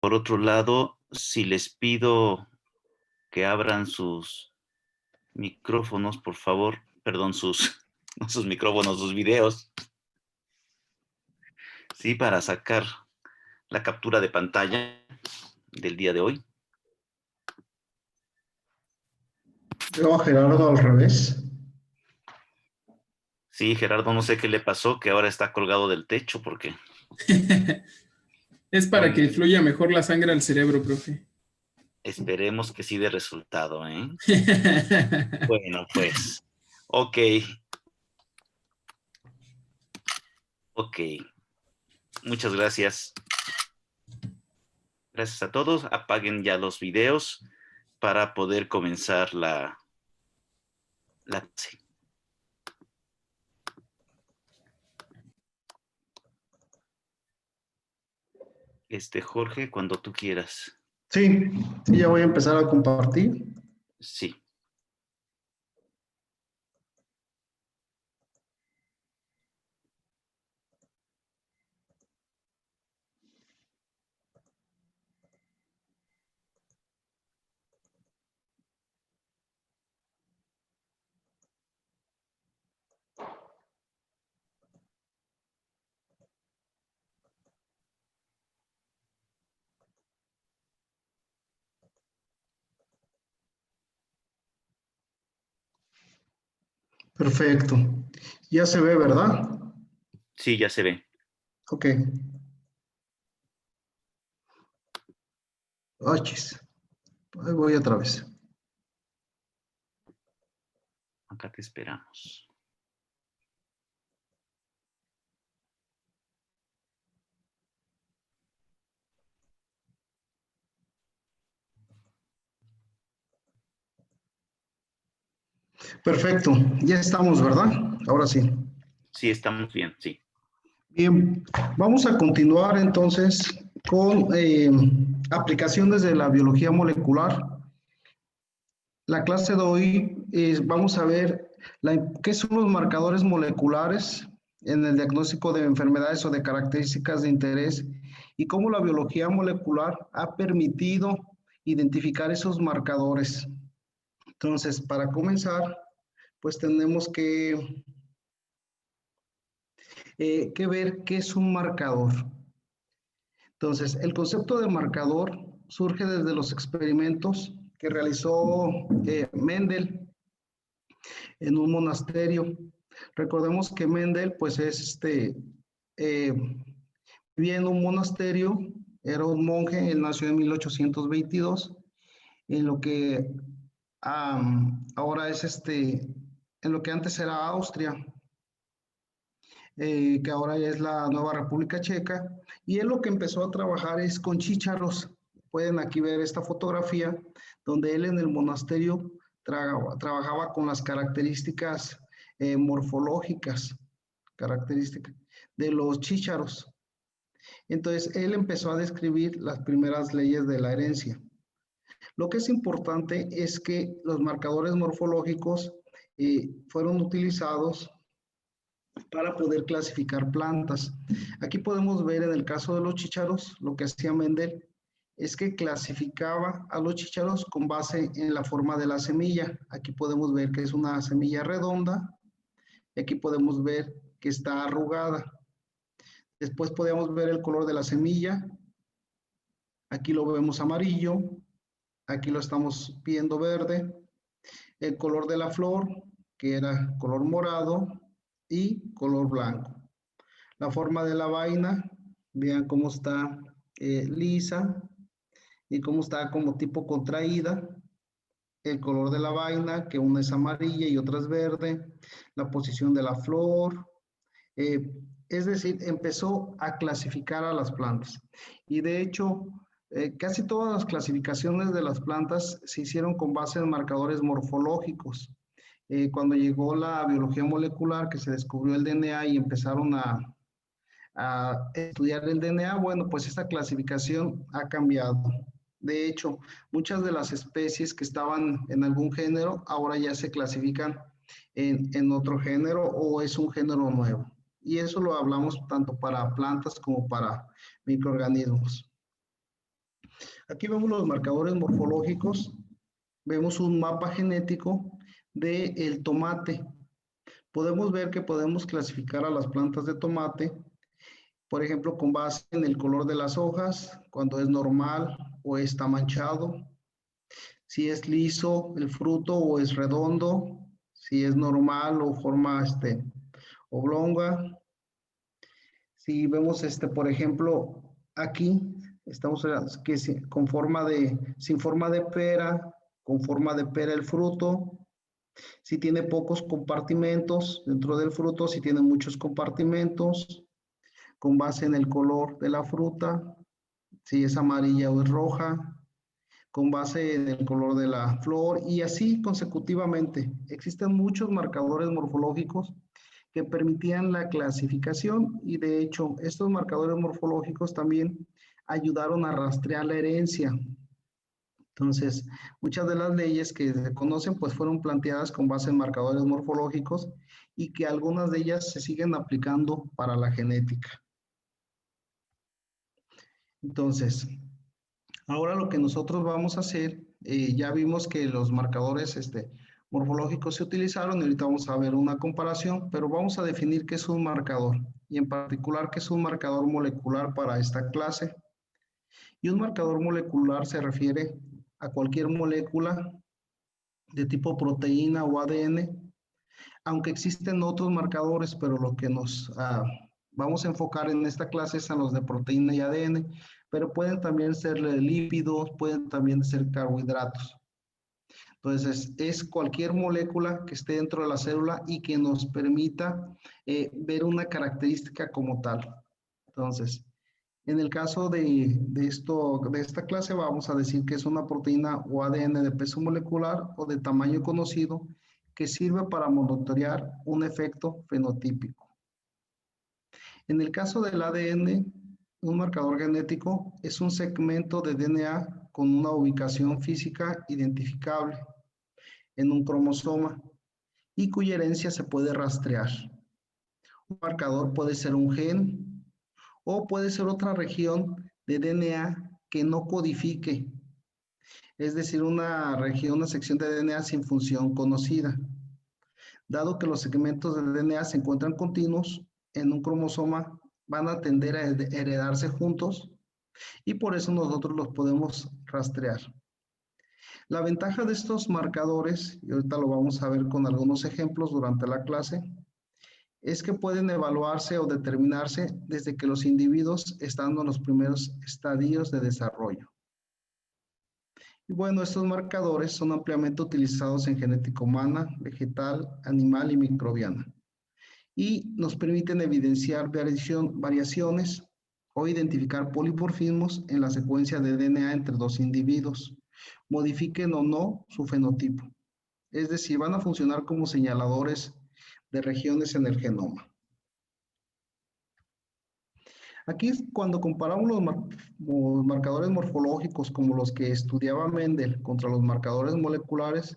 Por otro lado, si les pido que abran sus micrófonos, por favor, perdón, no sus micrófonos, sus videos, sí, para sacar la captura de pantalla del día de hoy. Veo a Gerardo al revés. Sí, Gerardo, no sé qué le pasó, que ahora está colgado del techo porque Es para muy que bien. fluya mejor la sangre al cerebro, profe. Esperemos que sí dé resultado, ¿eh? Bueno, pues, ok, ok. Muchas gracias. Gracias a todos. Apaguen ya los videos para poder comenzar la clase. Jorge, cuando tú quieras. Sí, sí, ya voy a empezar a compartir. Sí. Perfecto. Ya se ve, ¿verdad? Sí, ya se ve. Ok. Ay, chis. Ahí voy otra vez. Acá te esperamos. Perfecto. Ya estamos, ¿verdad? Ahora sí. Sí, estamos bien, sí. Bien, vamos a continuar entonces con aplicaciones de la biología molecular. La clase de hoy vamos a ver qué son los marcadores moleculares en el diagnóstico de enfermedades o de características de interés y cómo la biología molecular ha permitido identificar esos marcadores. Entonces, para comenzar, pues tenemos que ver qué es un marcador. Entonces, el concepto de marcador surge desde los experimentos que realizó Mendel en un monasterio. Recordemos que Mendel, pues eh, vivía en un monasterio, era un monje, él nació en 1822, en lo que ahora es en lo que antes era Austria, que ahora es la nueva República Checa, y él lo que empezó a trabajar es con chícharos. Pueden aquí ver esta fotografía donde él en el monasterio trabajaba con las características morfológicas, características de los chícharos. Entonces, él empezó a describir las primeras leyes de la herencia. Lo que es importante es que los marcadores morfológicos fueron utilizados para poder clasificar plantas. Aquí podemos ver en el caso de los chícharos, lo que hacía Mendel es que clasificaba a los chícharos con base en la forma de la semilla. Aquí podemos ver que es una semilla redonda y aquí podemos ver que está arrugada. Después podemos ver el color de la semilla. Aquí lo vemos amarillo, aquí lo estamos viendo verde. El color de la flor, que era color morado y color blanco. La forma de la vaina, vean cómo está lisa y cómo está como tipo contraída. El color de la vaina, que una es amarilla y otra es verde. La posición de la flor. Eh, es decir, empezó a clasificar a las plantas. Y de hecho, casi todas las clasificaciones de las plantas se hicieron con base en marcadores morfológicos. Cuando llegó la biología molecular, que se descubrió el DNA y empezaron a estudiar el DNA, bueno, pues esta clasificación ha cambiado. De hecho, muchas de las especies que estaban en algún género ahora ya se clasifican en otro género o es un género nuevo. Y eso lo hablamos tanto para plantas como para microorganismos. Aquí vemos los marcadores morfológicos, vemos un mapa genético del tomate. Podemos ver que podemos clasificar a las plantas de tomate, por ejemplo, con base en el color de las hojas, cuando es normal o está manchado, si es liso el fruto o es redondo, si es normal o forma oblonga. Si vemos por ejemplo, aquí estamos que con forma sin forma de pera, con forma de pera el fruto, si tiene pocos compartimentos dentro del fruto, si tiene muchos compartimentos, con base en el color de la fruta, si es amarilla o es roja, con base en el color de la flor y así consecutivamente. Existen muchos marcadores morfológicos que permitían la clasificación y de hecho estos marcadores morfológicos también ayudaron a rastrear la herencia. Entonces, muchas de las leyes que se conocen pues fueron planteadas con base en marcadores morfológicos y que algunas de ellas se siguen aplicando para la genética. Entonces, ahora lo que nosotros vamos a hacer, ya vimos que los marcadores morfológicos se utilizaron y ahorita vamos a ver una comparación, pero vamos a definir qué es un marcador y en particular qué es un marcador molecular para esta clase. Y un marcador molecular se refiere a cualquier molécula de tipo proteína o ADN, aunque existen otros marcadores, pero lo que nos vamos a enfocar en esta clase son los de proteína y ADN, pero pueden también ser lípidos, pueden también ser carbohidratos. Entonces, es cualquier molécula que esté dentro de la célula y que nos permita ver una característica como tal. Entonces, en el caso de esta clase vamos a decir que es una proteína o ADN de peso molecular o de tamaño conocido que sirve para monitorear un efecto fenotípico. En el caso del ADN, un marcador genético es un segmento de DNA con una ubicación física identificable en un cromosoma y cuya herencia se puede rastrear. Un marcador puede ser un gen o puede ser otra región de DNA que no codifique, es decir, una sección de DNA sin función conocida. Dado que los segmentos de DNA se encuentran continuos en un cromosoma, van a tender a heredarse juntos y por eso nosotros los podemos rastrear. La ventaja de estos marcadores, y ahorita lo vamos a ver con algunos ejemplos durante la clase, es que pueden evaluarse o determinarse desde que los individuos están en los primeros estadios de desarrollo. Y bueno, estos marcadores son ampliamente utilizados en genética humana, vegetal, animal y microbiana. Y nos permiten evidenciar variaciones o identificar polimorfismos en la secuencia de DNA entre dos individuos, modifiquen o no su fenotipo. Es decir, van a funcionar como señaladores de regiones en el genoma. Aquí cuando comparamos los marcadores morfológicos como los que estudiaba Mendel contra los marcadores moleculares,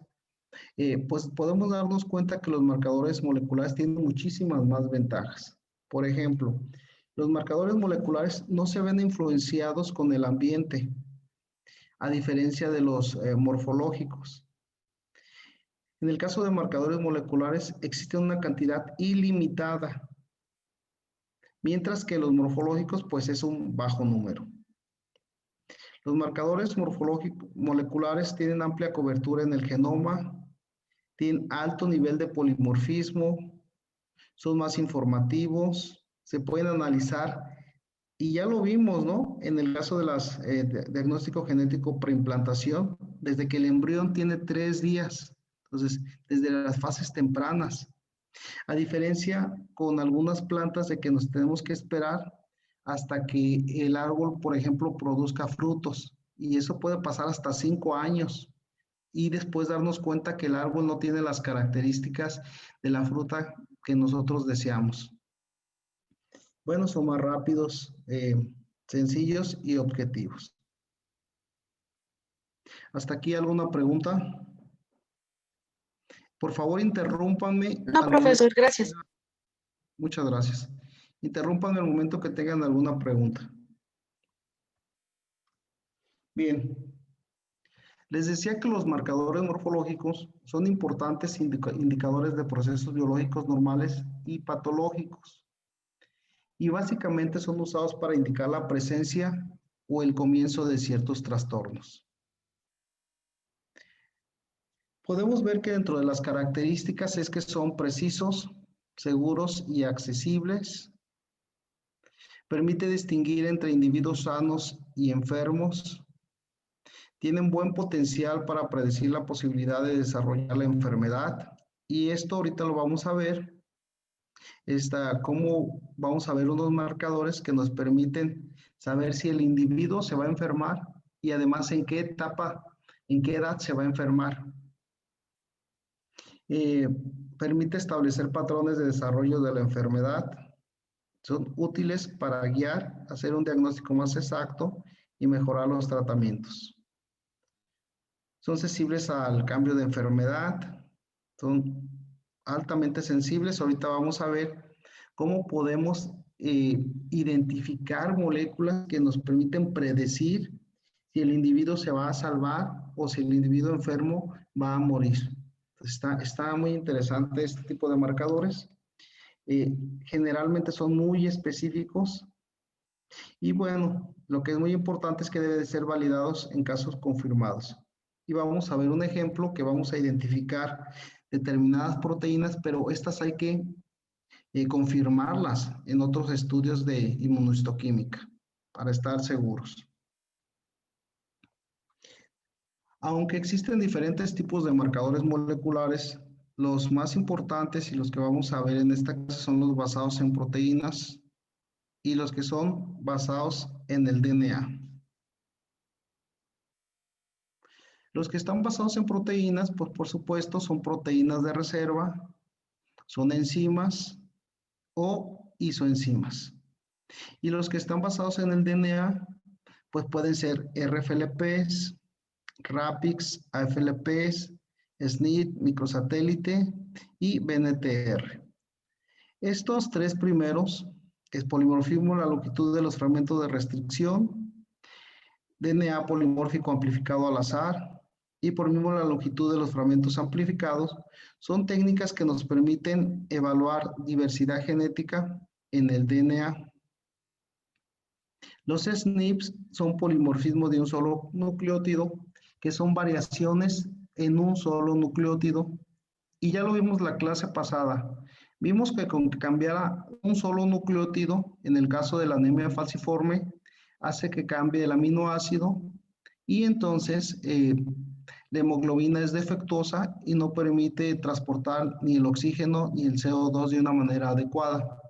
pues podemos darnos cuenta que los marcadores moleculares tienen muchísimas más ventajas. Por ejemplo, los marcadores moleculares no se ven influenciados con el ambiente, a diferencia de los morfológicos. En el caso de marcadores moleculares existe una cantidad ilimitada, mientras que los morfológicos pues es un bajo número. Los marcadores moleculares tienen amplia cobertura en el genoma, tienen alto nivel de polimorfismo, son más informativos, se pueden analizar y ya lo vimos, ¿no? En el caso de las diagnóstico genético preimplantación, desde que el embrión tiene 3 días, entonces desde las fases tempranas. A diferencia con algunas plantas de que nos tenemos que esperar hasta que el árbol, por ejemplo, produzca frutos. Y eso puede pasar hasta 5 años. Y después darnos cuenta que el árbol no tiene las características de la fruta que nosotros deseamos. Bueno, son más rápidos, sencillos y objetivos. ¿Hasta aquí alguna pregunta? Por favor, interrúmpanme. No, profesor, gracias. Muchas gracias. Interrúmpanme al momento que tengan alguna pregunta. Bien, les decía que los marcadores morfológicos son importantes indicadores de procesos biológicos normales y patológicos. Y básicamente son usados para indicar la presencia o el comienzo de ciertos trastornos. Podemos ver que dentro de las características es que son precisos, seguros y accesibles. Permite distinguir entre individuos sanos y enfermos. Tienen buen potencial para predecir la posibilidad de desarrollar la enfermedad. Y esto ahorita lo vamos a ver. Cómo vamos a ver unos marcadores que nos permiten saber si el individuo se va a enfermar y además en qué etapa, en qué edad se va a enfermar. Permite establecer patrones de desarrollo de la enfermedad. Son útiles para guiar, hacer un diagnóstico más exacto y mejorar los tratamientos. Son sensibles al cambio de enfermedad, son altamente sensibles. Ahorita vamos a ver cómo podemos identificar moléculas que nos permiten predecir si el individuo se va a salvar o si el individuo enfermo va a morir. Está muy interesante este tipo de marcadores. Generalmente son muy específicos y bueno, lo que es muy importante es que deben de ser validados en casos confirmados. Y vamos a ver un ejemplo que vamos a identificar determinadas proteínas, pero estas hay que confirmarlas en otros estudios de inmunohistoquímica para estar seguros. Aunque existen diferentes tipos de marcadores moleculares, los más importantes y los que vamos a ver en esta clase son los basados en proteínas y los que son basados en el DNA. Los que están basados en proteínas, pues por supuesto son proteínas de reserva, son enzimas o isoenzimas. Y los que están basados en el DNA, pues pueden ser RFLPs, RAPIX, AFLPs, SNP, microsatélite y BNTR. Estos tres primeros es polimorfismo, la longitud de los fragmentos de restricción, DNA polimórfico amplificado al azar y por mismo la longitud de los fragmentos amplificados, son técnicas que nos permiten evaluar diversidad genética en el DNA. Los SNPs son polimorfismo de un solo nucleótido, que son variaciones en un solo nucleótido. Y ya lo vimos la clase pasada. Vimos que con que cambiara un solo nucleótido, en el caso de la anemia falciforme, hace que cambie el aminoácido y entonces la hemoglobina es defectuosa y no permite transportar ni el oxígeno ni el CO2 de una manera adecuada.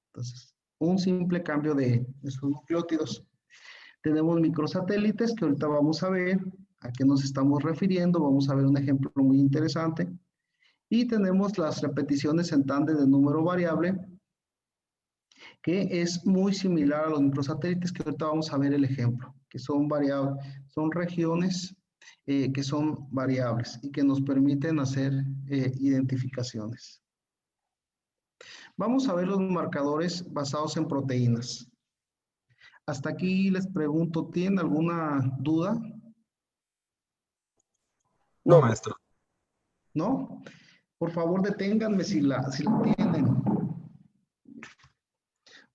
Entonces, un simple cambio de esos nucleótidos. Tenemos microsatélites que ahorita vamos a ver a qué nos estamos refiriendo. Vamos a ver un ejemplo muy interesante. Y tenemos las repeticiones en tándem de número variable, que es muy similar a los microsatélites, que ahorita vamos a ver el ejemplo, que son variables, son regiones que son variables y que nos permiten hacer identificaciones. Vamos a ver los marcadores basados en proteínas. Hasta aquí les pregunto, ¿tienen alguna duda? No, maestro. ¿No? Por favor, deténganme si la tienen.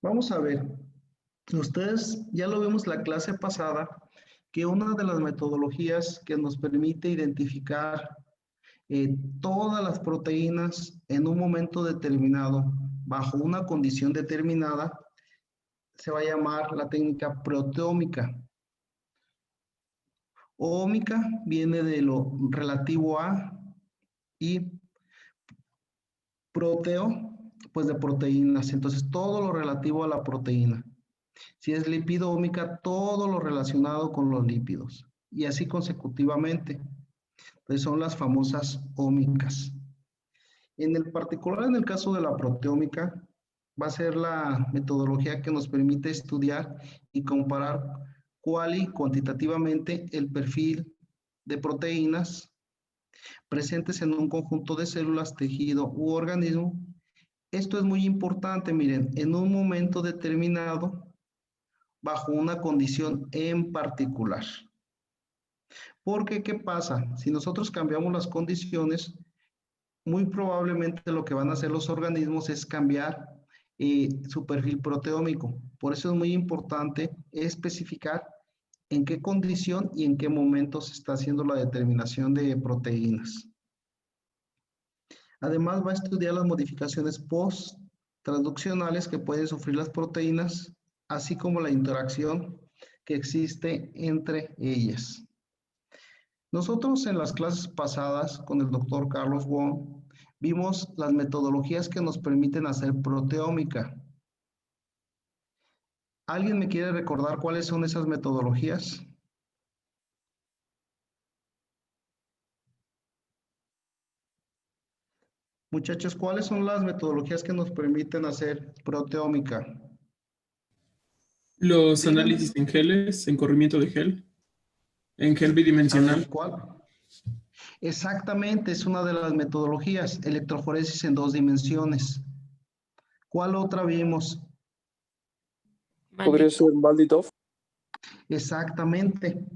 Vamos a ver. Ustedes ya lo vimos la clase pasada, que una de las metodologías que nos permite identificar todas las proteínas en un momento determinado, bajo una condición determinada, se va a llamar la técnica proteómica. Ómica viene de lo relativo a y proteo, pues de proteínas. Entonces, todo lo relativo a la proteína. Si es lipidómica, todo lo relacionado con los lípidos. Y así consecutivamente. Entonces, son las famosas ómicas. En el particular, en el caso de la proteómica, va a ser la metodología que nos permite estudiar y comparar cuantitativamente el perfil de proteínas presentes en un conjunto de células, tejido u organismo. Esto es muy importante, miren, en un momento determinado, bajo una condición en particular. Porque, ¿qué pasa? Si nosotros cambiamos las condiciones, muy probablemente lo que van a hacer los organismos es cambiar su perfil proteómico. Por eso es muy importante especificar en qué condición y en qué momento se está haciendo la determinación de proteínas. Además, va a estudiar las modificaciones post-transduccionales que pueden sufrir las proteínas, así como la interacción que existe entre ellas. Nosotros en las clases pasadas con el doctor Carlos Wong vimos las metodologías que nos permiten hacer proteómica. ¿Alguien me quiere recordar cuáles son esas metodologías? Muchachos, ¿cuáles son las metodologías que nos permiten hacer proteómica? Los Díganme. análisis en geles, en corrimiento de gel, en gel A ver, bidimensional. ¿cuál? Exactamente, es una de las metodologías, electroforesis en 2 dimensiones. ¿Cuál otra vimos? Podría ser Malditov. Exactamente.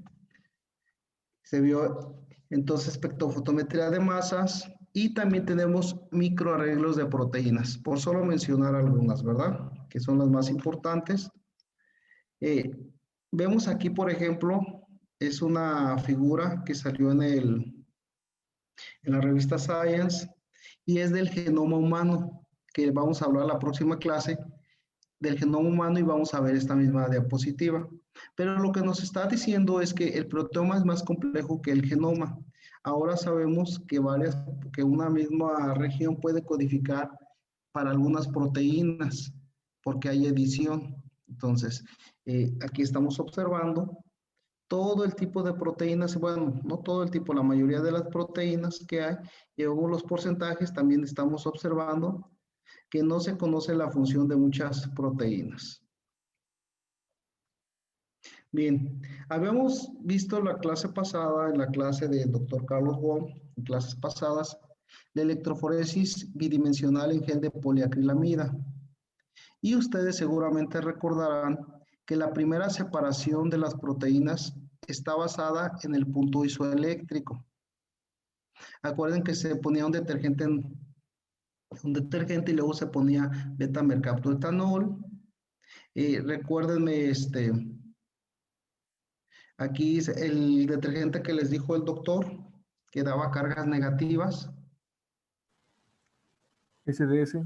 Se vio entonces espectrofotometría de masas y también tenemos microarreglos de proteínas, por solo mencionar algunas, ¿verdad? Que son las más importantes. Vemos aquí, por ejemplo, es una figura que salió en la revista Science y es del genoma humano, que vamos a hablar la próxima clase del genoma humano y vamos a ver esta misma diapositiva. Pero lo que nos está diciendo es que el proteoma es más complejo que el genoma. Ahora sabemos que una misma región puede codificar para algunas proteínas, porque hay edición. Entonces, aquí estamos observando todo el tipo de proteínas, bueno, no todo el tipo, la mayoría de las proteínas que hay, y luego los porcentajes también estamos observando que no se conoce la función de muchas proteínas. Bien, habíamos visto la clase pasada, en la clase del doctor Carlos Wong, en clases pasadas, la electroforesis bidimensional en gel de poliacrilamida. Y ustedes seguramente recordarán que la primera separación de las proteínas está basada en el punto isoeléctrico. Acuerden que se ponía un detergente y luego se ponía beta-mercaptoetanol. Recuérdenme, aquí el detergente que les dijo el doctor, que daba cargas negativas, SDS.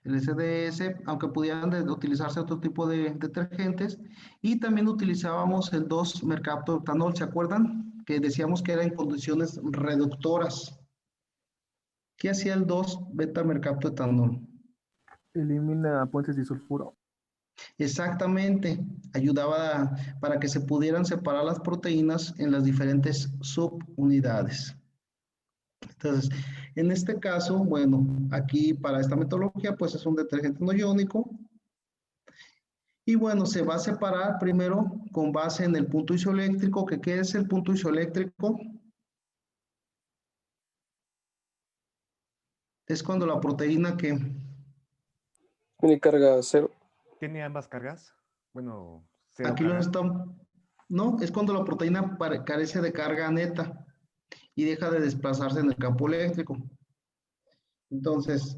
el SDS, aunque pudieran utilizarse otro tipo de detergentes, y también utilizábamos el 2-mercaptoetanol, ¿se acuerdan? Que decíamos que era en condiciones reductoras. ¿Qué hacía el 2-beta-mercaptoetanol? Elimina puentes disulfuro. Exactamente, ayudaba para que se pudieran separar las proteínas en las diferentes subunidades. Entonces, en este caso, bueno, aquí para esta metodología, pues es un detergente no iónico. Y bueno, se va a separar primero con base en el punto isoeléctrico, que ¿qué es el punto isoeléctrico? Es cuando la proteína que... Tiene carga cero. ¿Tiene ambas cargas? Bueno, cero Aquí lo carga. están... No, es cuando la proteína carece de carga neta y deja de desplazarse en el campo eléctrico. Entonces,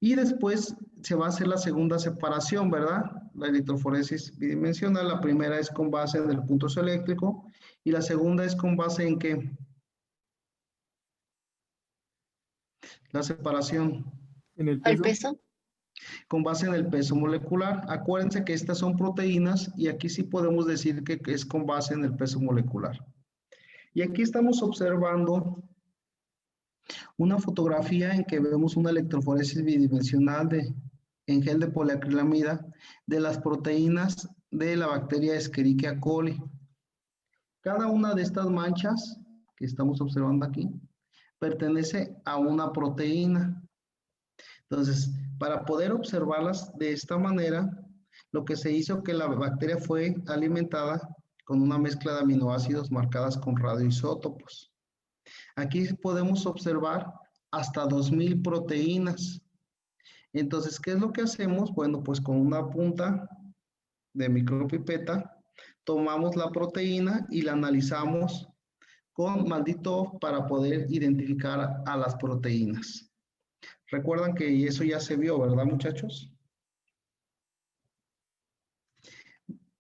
y después se va a hacer la segunda separación, ¿verdad? La electroforesis bidimensional. La primera es con base en el punto eléctrico y la segunda es con base en ¿qué? La separación. En el ¿El peso. peso? Con base en el peso molecular. Acuérdense que estas son proteínas y aquí sí podemos decir que es con base en el peso molecular. Y aquí estamos observando una fotografía en que vemos una electroforesis bidimensional en gel de poliacrilamida de las proteínas de la bacteria Escherichia coli. Cada una de estas manchas que estamos observando aquí pertenece a una proteína. Entonces, para poder observarlas de esta manera, lo que se hizo que la bacteria fue alimentada con una mezcla de aminoácidos marcadas con radioisótopos. Aquí podemos observar hasta 2000 proteínas. Entonces, ¿qué es lo que hacemos? Bueno, pues con una punta de micropipeta tomamos la proteína y la analizamos con MALDI-TOF para poder identificar a las proteínas. Recuerdan que eso ya se vio, ¿verdad, muchachos?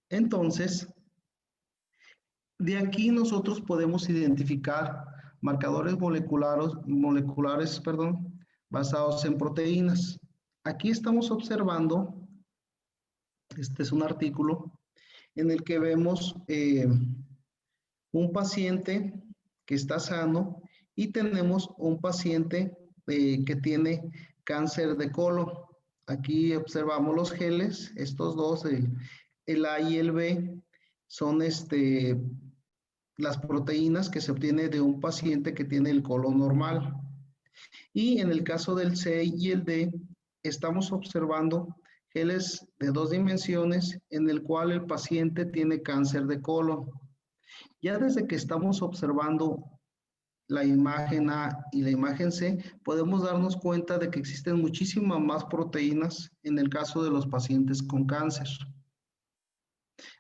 Entonces, de aquí nosotros podemos identificar marcadores moleculares, basados en proteínas. Aquí estamos observando, este es un artículo en el que vemos un paciente que está sano y tenemos un paciente que tiene cáncer de colon. Aquí observamos los geles, estos dos, el A y el B, son las proteínas que se obtiene de un paciente que tiene el colon normal. Y en el caso del C y el D, estamos observando geles de 2 dimensiones en el cual el paciente tiene cáncer de colon. Ya desde que estamos observando la imagen A y la imagen C, podemos darnos cuenta de que existen muchísimas más proteínas en el caso de los pacientes con cáncer,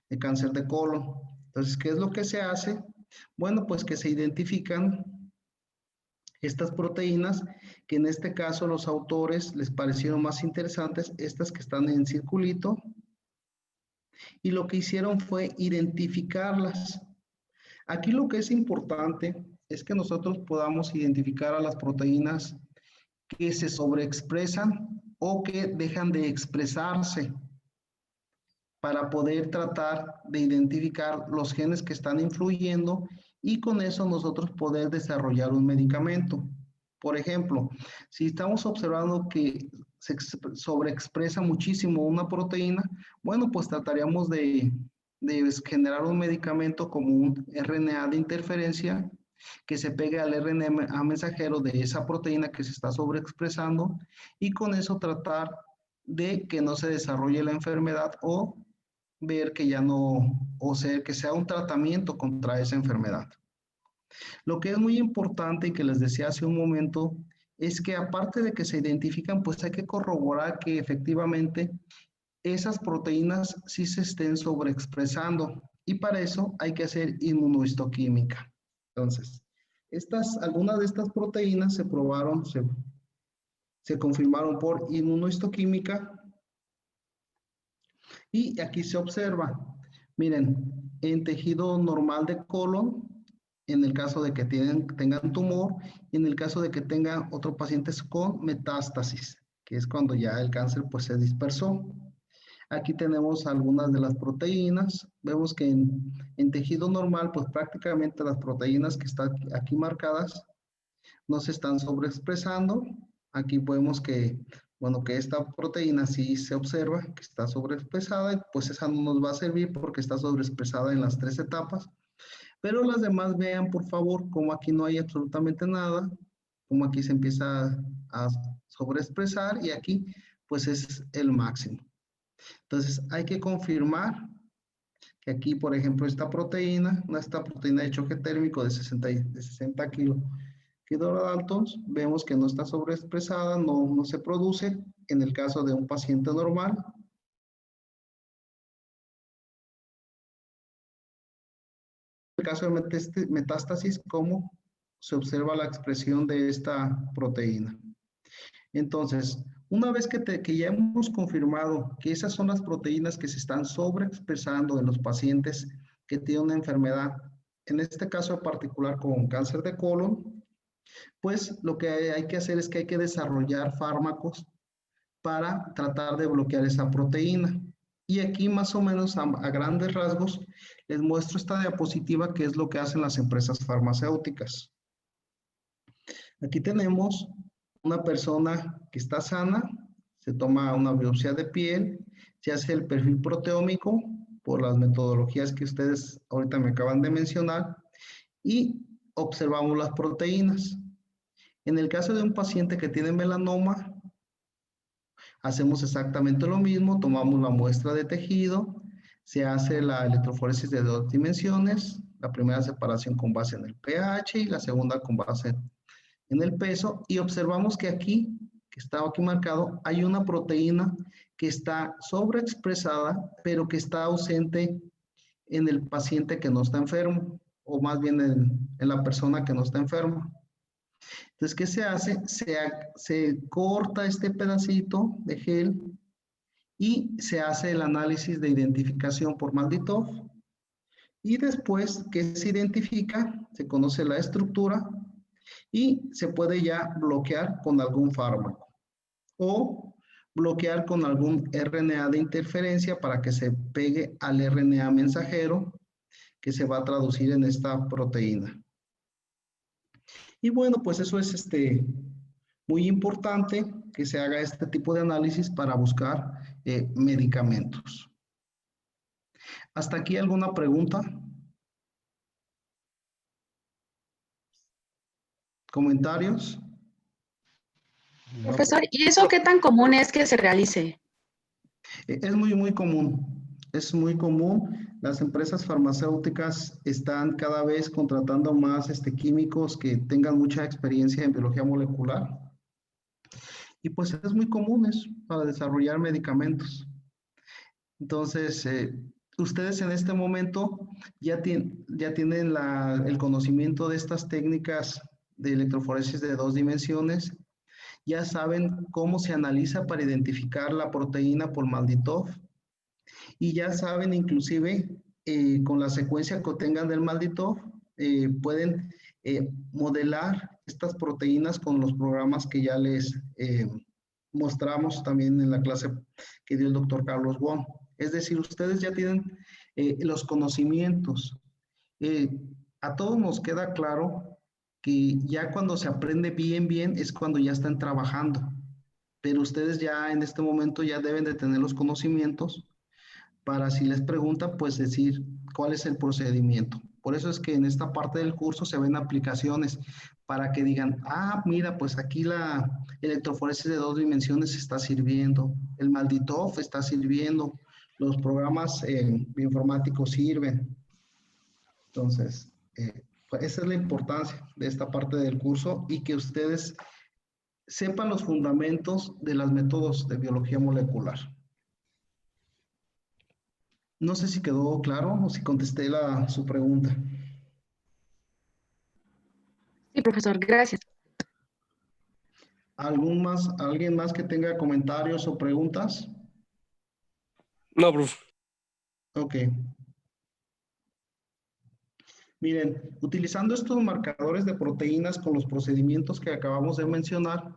de cáncer de colon. Entonces, ¿qué es lo que se hace? Bueno, pues que se identifican estas proteínas que en este caso los autores les parecieron más interesantes, estas que están en circulito, y lo que hicieron fue identificarlas. Aquí lo que es importante es que nosotros podamos identificar a las proteínas que se sobreexpresan o que dejan de expresarse para poder tratar de identificar los genes que están influyendo y con eso nosotros poder desarrollar un medicamento. Por ejemplo, si estamos observando que se sobreexpresa muchísimo una proteína, bueno, pues trataríamos de generar un medicamento como un RNA de interferencia que se pegue al RNA mensajero de esa proteína que se está sobreexpresando y con eso tratar de que no se desarrolle la enfermedad o ver que ya no, o sea, que sea un tratamiento contra esa enfermedad. Lo que es muy importante y que les decía hace un momento es que aparte de que se identifican, pues hay que corroborar que efectivamente esas proteínas sí se estén sobreexpresando y para eso hay que hacer inmunohistoquímica. Entonces, algunas de estas proteínas se probaron, se confirmaron por inmunohistoquímica y aquí se observa, miren, en tejido normal de colon, en el caso de que tengan tumor, y en el caso de que tengan otros pacientes con metástasis, que es cuando ya el cáncer pues se dispersó. Aquí tenemos algunas de las proteínas. Vemos que en tejido normal, pues prácticamente las proteínas que están aquí marcadas no se están sobreexpresando. Aquí podemos que, bueno, que esta proteína sí se observa que está sobreexpresada, pues esa no nos va a servir porque está sobreexpresada en las 3 etapas. Pero las demás vean, por favor, como aquí no hay absolutamente nada, como aquí se empieza a sobreexpresar y aquí, pues es el máximo. Entonces, hay que confirmar que aquí, por ejemplo, esta proteína de choque térmico de 60 kilodaltons, vemos que no está sobreexpresada, no se produce en el caso de un paciente normal. En el caso de metástasis, ¿cómo se observa la expresión de esta proteína? Entonces, una vez que ya hemos confirmado que esas son las proteínas que se están sobreexpresando en los pacientes que tienen una enfermedad, en este caso en particular con cáncer de colon, pues lo que hay que hacer es que hay que desarrollar fármacos para tratar de bloquear esa proteína. Y aquí más o menos a grandes rasgos les muestro esta diapositiva que es lo que hacen las empresas farmacéuticas. Aquí tenemos una persona que está sana, se toma una biopsia de piel, se hace el perfil proteómico por las metodologías que ustedes ahorita me acaban de mencionar y observamos las proteínas. En el caso de un paciente que tiene melanoma, hacemos exactamente lo mismo, tomamos la muestra de tejido, se hace la electroforesis de 2 dimensiones, la primera separación con base en el pH y la segunda con base en el peso y observamos que aquí, que está aquí marcado, hay una proteína que está sobreexpresada, pero que está ausente en el paciente que no está enfermo. o más bien en la persona que no está enferma. Entonces, ¿qué se hace? Se corta este pedacito de gel y se hace el análisis de identificación por MALDI-TOF. Y después que se identifica, se conoce la estructura y se puede ya bloquear con algún fármaco o bloquear con algún RNA de interferencia para que se pegue al RNA mensajero que se va a traducir en esta proteína. Y bueno, pues eso es muy importante que se haga este tipo de análisis para buscar medicamentos. ¿Hasta aquí alguna pregunta? ¿Comentarios? No, Profesor, ¿y eso qué tan común es que se realice? Es muy común, es muy común. Las empresas farmacéuticas están cada vez contratando más químicos que tengan mucha experiencia en biología molecular. Y pues es muy común eso para desarrollar medicamentos. Entonces, ustedes en este momento ya tienen el conocimiento de estas técnicas de electroforesis de 2 dimensiones. Ya saben cómo se analiza para identificar la proteína por MALDI-TOF. Y ya saben, inclusive, con la secuencia que obtengan del MALDI-TOF, pueden modelar estas proteínas con los programas que ya les mostramos también en la clase que dio el doctor Carlos Wong. Es decir, ustedes ya tienen los conocimientos. A todos nos queda claro que ya cuando se aprende bien es cuando ya están trabajando. Pero ustedes ya en este momento ya deben de tener los conocimientos para si les preguntan, pues decir cuál es el procedimiento. Por eso es que en esta parte del curso se ven aplicaciones para que digan, ah, mira, pues aquí la electroforesis de 2 dimensiones está sirviendo, el MALDI-TOF está sirviendo, los programas bioinformáticos sirven. Entonces, pues esa es la importancia de esta parte del curso y que ustedes sepan los fundamentos de los métodos de biología molecular. No sé si quedó claro o si contesté su pregunta. Sí, profesor, gracias. ¿Alguien más que tenga comentarios o preguntas? No, profe. Ok. Miren, utilizando estos marcadores de proteínas con los procedimientos que acabamos de mencionar,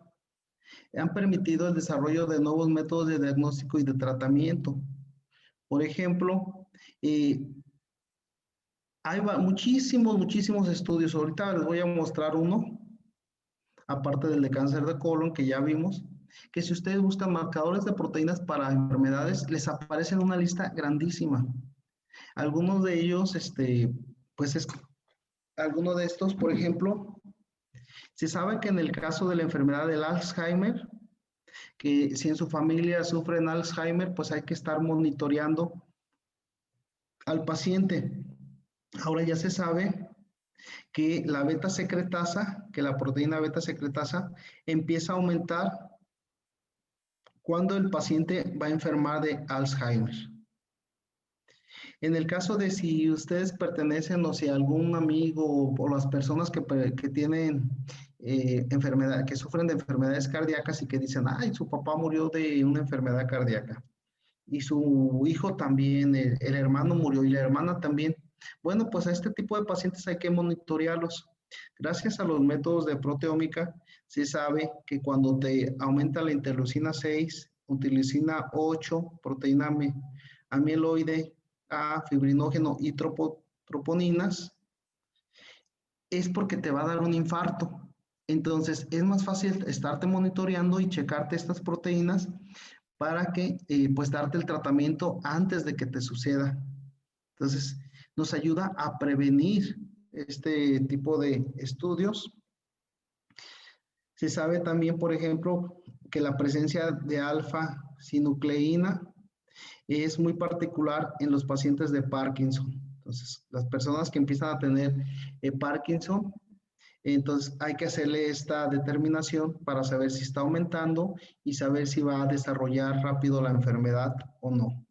han permitido el desarrollo de nuevos métodos de diagnóstico y de tratamiento. Por ejemplo, hay muchísimos estudios. Ahorita les voy a mostrar uno, aparte del de cáncer de colon que ya vimos, que si ustedes buscan marcadores de proteínas para enfermedades, les aparece en una lista grandísima. Algunos de ellos, alguno de estos, por ejemplo, se sabe que en el caso de la enfermedad del Alzheimer, que si en su familia sufren Alzheimer, pues hay que estar monitoreando al paciente. Ahora ya se sabe que la beta secretasa, que la proteína beta secretasa empieza a aumentar cuando el paciente va a enfermar de Alzheimer. En el caso de si ustedes pertenecen o si algún amigo o las personas que tienen enfermedad, que sufren de enfermedades cardíacas y que dicen, ay, su papá murió de una enfermedad cardíaca y su hijo también, el hermano murió y la hermana también. Bueno, pues a este tipo de pacientes hay que monitorearlos. Gracias a los métodos de proteómica, se sabe que cuando te aumenta la interleucina 6, interleucina 8, proteína amiloide, A, fibrinógeno y troponinas, es porque te va a dar un infarto. Entonces, es más fácil estarte monitoreando y checarte estas proteínas para que, pues, darte el tratamiento antes de que te suceda. Entonces, nos ayuda a prevenir este tipo de estudios. Se sabe también, por ejemplo, que la presencia de alfa-sinucleína es muy particular en los pacientes de Parkinson. Entonces, las personas que empiezan a tener Parkinson, entonces hay que hacerle esta determinación para saber si está aumentando y saber si va a desarrollar rápido la enfermedad o no.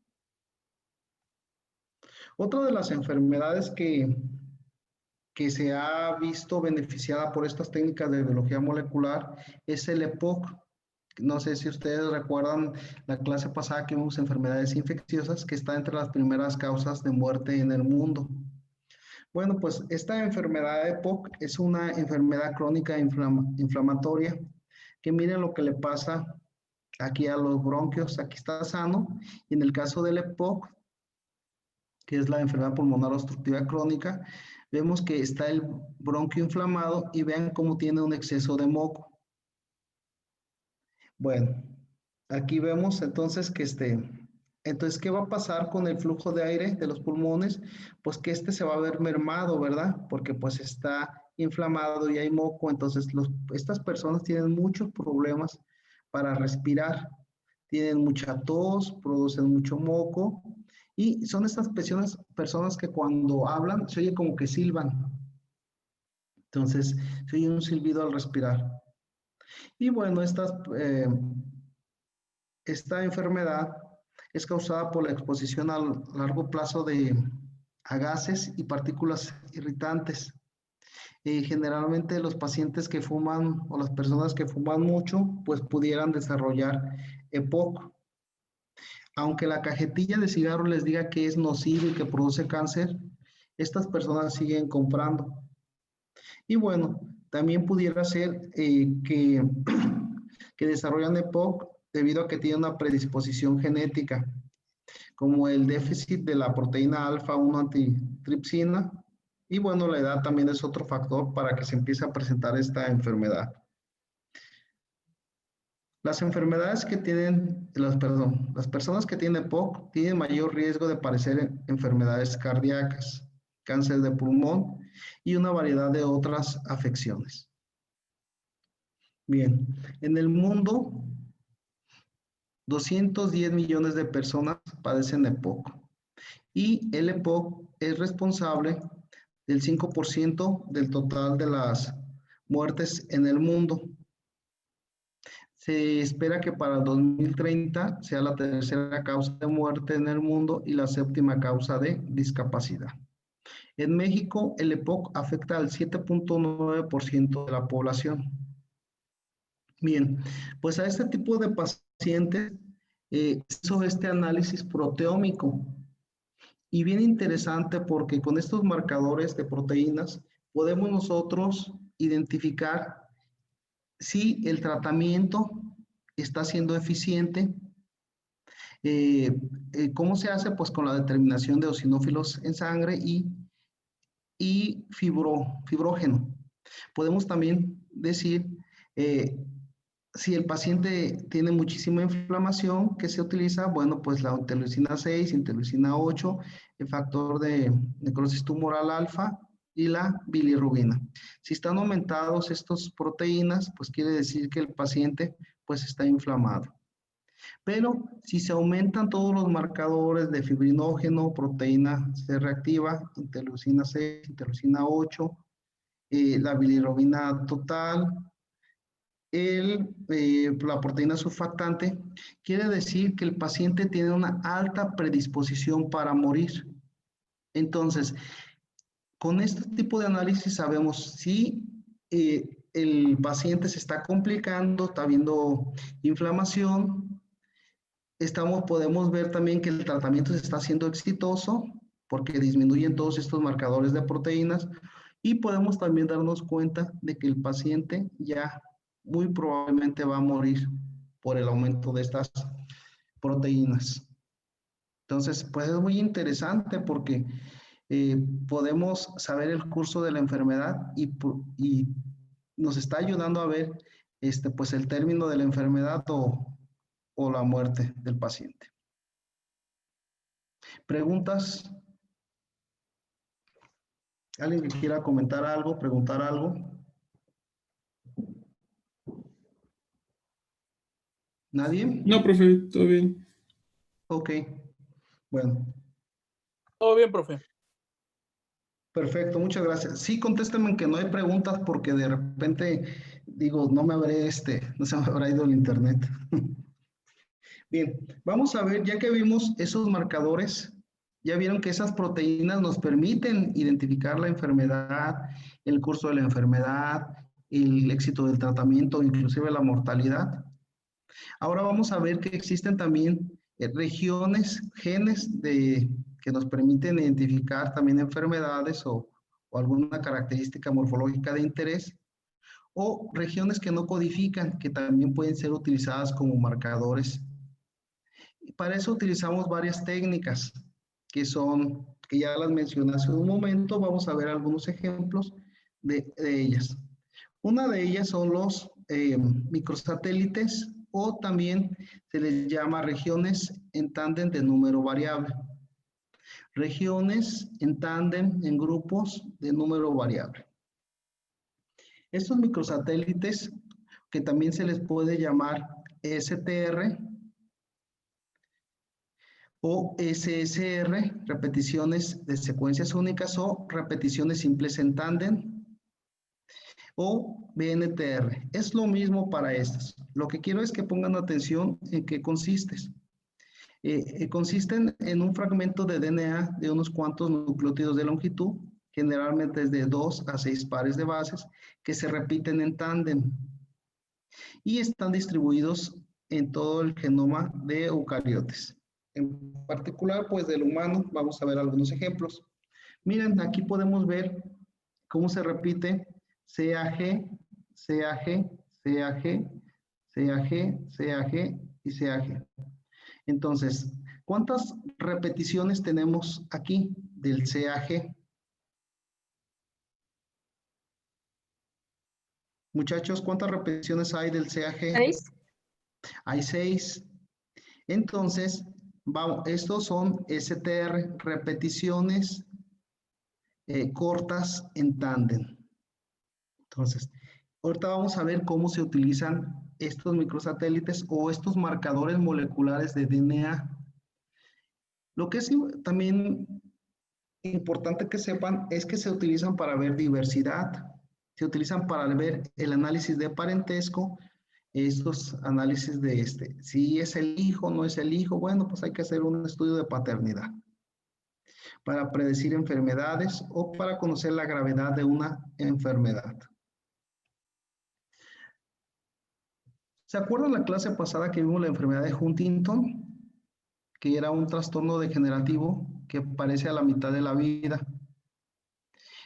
Otra de las enfermedades que que se ha visto beneficiada por estas técnicas de biología molecular es el EPOC. No sé si ustedes recuerdan la clase pasada que vimos enfermedades infecciosas, que está entre las primeras causas de muerte en el mundo. Bueno, pues esta enfermedad EPOC es una enfermedad crónica inflamatoria, que miren lo que le pasa aquí a los bronquios. Aquí está sano, y en el caso del EPOC, que es la enfermedad pulmonar obstructiva crónica, vemos que está el bronquio inflamado y vean cómo tiene un exceso de moco. Bueno, aquí vemos entonces que entonces, ¿qué va a pasar con el flujo de aire de los pulmones? Pues que se va a ver mermado, ¿verdad? Porque pues está inflamado y hay moco, entonces estas personas tienen muchos problemas para respirar, tienen mucha tos, producen mucho moco, y son estas personas que cuando hablan se oye como que silban. Entonces, se oye un silbido al respirar. Y bueno, esta enfermedad es causada por la exposición a largo plazo a gases y partículas irritantes. Generalmente los pacientes que fuman o las personas que fuman mucho, pues pudieran desarrollar EPOC. Aunque la cajetilla de cigarro les diga que es nocivo y que produce cáncer, estas personas siguen comprando. Y bueno, también pudiera ser que desarrollan EPOC debido a que tienen una predisposición genética, como el déficit de la proteína alfa-1 antitripsina. Y bueno, la edad también es otro factor para que se empiece a presentar esta enfermedad. Las enfermedades que tienen, las personas que tienen EPOC tienen mayor riesgo de padecer enfermedades cardíacas, cáncer de pulmón y una variedad de otras afecciones. Bien, en el mundo, 210 millones de personas padecen EPOC, y el EPOC es responsable del 5% del total de las muertes en el mundo. Se espera que para 2030 sea la tercera causa de muerte en el mundo y la séptima causa de discapacidad. En México, el EPOC afecta al 7.9% de la población. Bien, pues a este tipo de pacientes hizo este análisis proteómico. Y bien interesante porque con estos marcadores de proteínas podemos nosotros identificar si el tratamiento está siendo eficiente. ¿Cómo se hace? Pues con la determinación de eosinófilos en sangre y fibrógeno. Podemos también decir si el paciente tiene muchísima inflamación, ¿qué se utiliza? Bueno, pues la interleucina 6, interleucina 8, el factor de necrosis tumoral alfa y la bilirrubina. Si están aumentados estas proteínas, pues quiere decir que el paciente pues está inflamado. Pero si se aumentan todos los marcadores de fibrinógeno, proteína C reactiva, interleucina 6, interleucina 8, la bilirrubina total, la proteína surfactante, quiere decir que el paciente tiene una alta predisposición para morir. Entonces, con este tipo de análisis sabemos si el paciente se está complicando, está habiendo inflamación. Podemos ver también que el tratamiento se está haciendo exitoso porque disminuyen todos estos marcadores de proteínas, y podemos también darnos cuenta de que el paciente ya muy probablemente va a morir por el aumento de estas proteínas. Entonces, pues es muy interesante porque podemos saber el curso de la enfermedad y nos está ayudando a ver pues el término de la enfermedad o la muerte del paciente. ¿Preguntas? ¿Alguien que quiera comentar algo, preguntar algo? ¿Nadie? No, profe, todo bien. Ok, bueno. Todo bien, profe. Perfecto, muchas gracias. Sí, contéstenme que no hay preguntas porque de repente digo, no se me habrá ido el internet. Bien, vamos a ver, ya que vimos esos marcadores Ya vieron que esas proteínas nos permiten identificar la enfermedad, el curso de la enfermedad, el éxito del tratamiento, inclusive la mortalidad. Ahora vamos a ver que existen también regiones, genes que nos permiten identificar también enfermedades o alguna característica morfológica de interés, o regiones que no codifican, que también pueden ser utilizadas como marcadores. Y para eso utilizamos varias técnicas que ya las mencioné hace un momento. Vamos a ver algunos ejemplos de ellas. Una de ellas son los microsatélites, o también se les llama regiones en tándem de número variable. Regiones en tándem en grupos de número variable. Estos microsatélites, que también se les puede llamar STR o SSR, repeticiones de secuencias únicas o repeticiones simples en tándem, o BNTR. Es lo mismo para estas. Lo que quiero es que pongan atención en qué consisten. Consisten en un fragmento de DNA de unos cuantos nucleótidos de longitud, generalmente es de 2 a 6 pares de bases, que se repiten en tándem y están distribuidos en todo el genoma de eucariotes. En particular, pues del humano, vamos a ver algunos ejemplos. Miren, aquí podemos ver cómo se repite CAG, CAG, CAG, CAG, CAG y CAG. Entonces, ¿cuántas repeticiones tenemos aquí del CAG? Muchachos, ¿cuántas repeticiones hay del CAG? 6. Hay 6. Entonces, vamos, estos son STR, repeticiones cortas en tándem. Entonces, ahorita vamos a ver cómo se utilizan estos microsatélites o estos marcadores moleculares de DNA. Lo que es también importante que sepan es que se utilizan para ver diversidad, se utilizan para ver el análisis de parentesco, estos análisis de si es el hijo, no es el hijo, bueno, pues hay que hacer un estudio de paternidad para predecir enfermedades o para conocer la gravedad de una enfermedad. ¿Se acuerdan la clase pasada que vimos la enfermedad de Huntington? Que era un trastorno degenerativo que aparece a la mitad de la vida.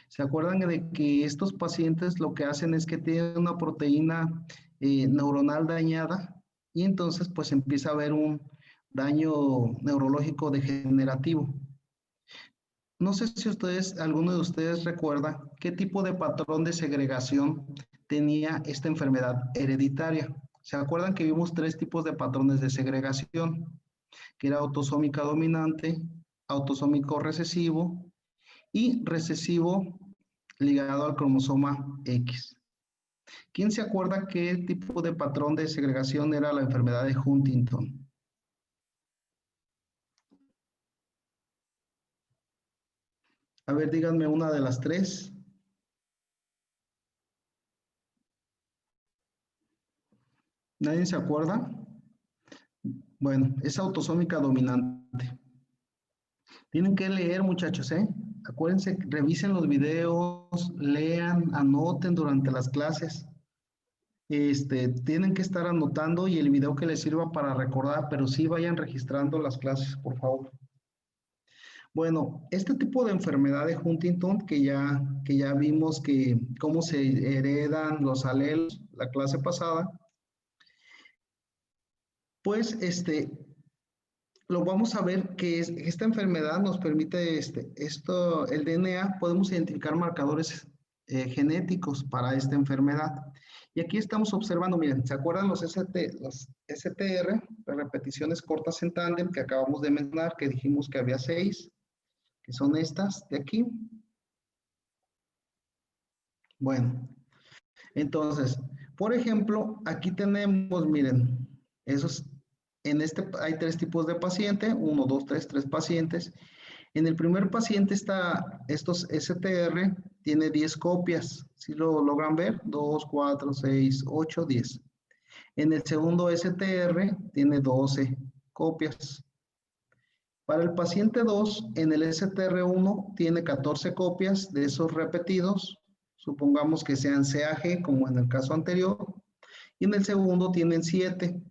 ¿Se acuerdan de que estos pacientes lo que hacen es que tienen una proteína neuronal dañada y entonces pues empieza a haber un daño neurológico degenerativo? No sé si alguno de ustedes recuerda qué tipo de patrón de segregación tenía esta enfermedad hereditaria. ¿Se acuerdan que vimos 3 tipos de patrones de segregación? Que era autosómica dominante, autosómico recesivo y recesivo ligado al cromosoma X. ¿Quién se acuerda qué tipo de patrón de segregación era la enfermedad de Huntington? A ver, díganme una de las 3. ¿Nadie se acuerda? Bueno, es autosómica dominante. Tienen que leer, muchachos, ¿eh? Acuérdense, revisen los videos, lean, anoten durante las clases. Tienen que estar anotando y el video que les sirva para recordar, pero sí vayan registrando las clases, por favor. Bueno, este tipo de enfermedad de Huntington, que ya vimos que cómo se heredan los alelos la clase pasada, pues lo vamos a ver que esta enfermedad nos permite el DNA, podemos identificar marcadores genéticos para esta enfermedad. Y aquí estamos observando, miren, ¿se acuerdan los STR, las repeticiones cortas en tándem que acabamos de mencionar, que dijimos que había 6, que son estas de aquí? Bueno, entonces, por ejemplo, aquí tenemos, miren, hay 3 tipos de paciente, 1, 2, 3 pacientes. En el primer paciente estos STR tiene 10 copias, si lo logran ver, 2, 4, 6, 8, 10. En el segundo STR tiene 12 copias. Para el paciente 2, en el STR1 tiene 14 copias de esos repetidos, supongamos que sean CAG, como en el caso anterior, y en el segundo tienen 7.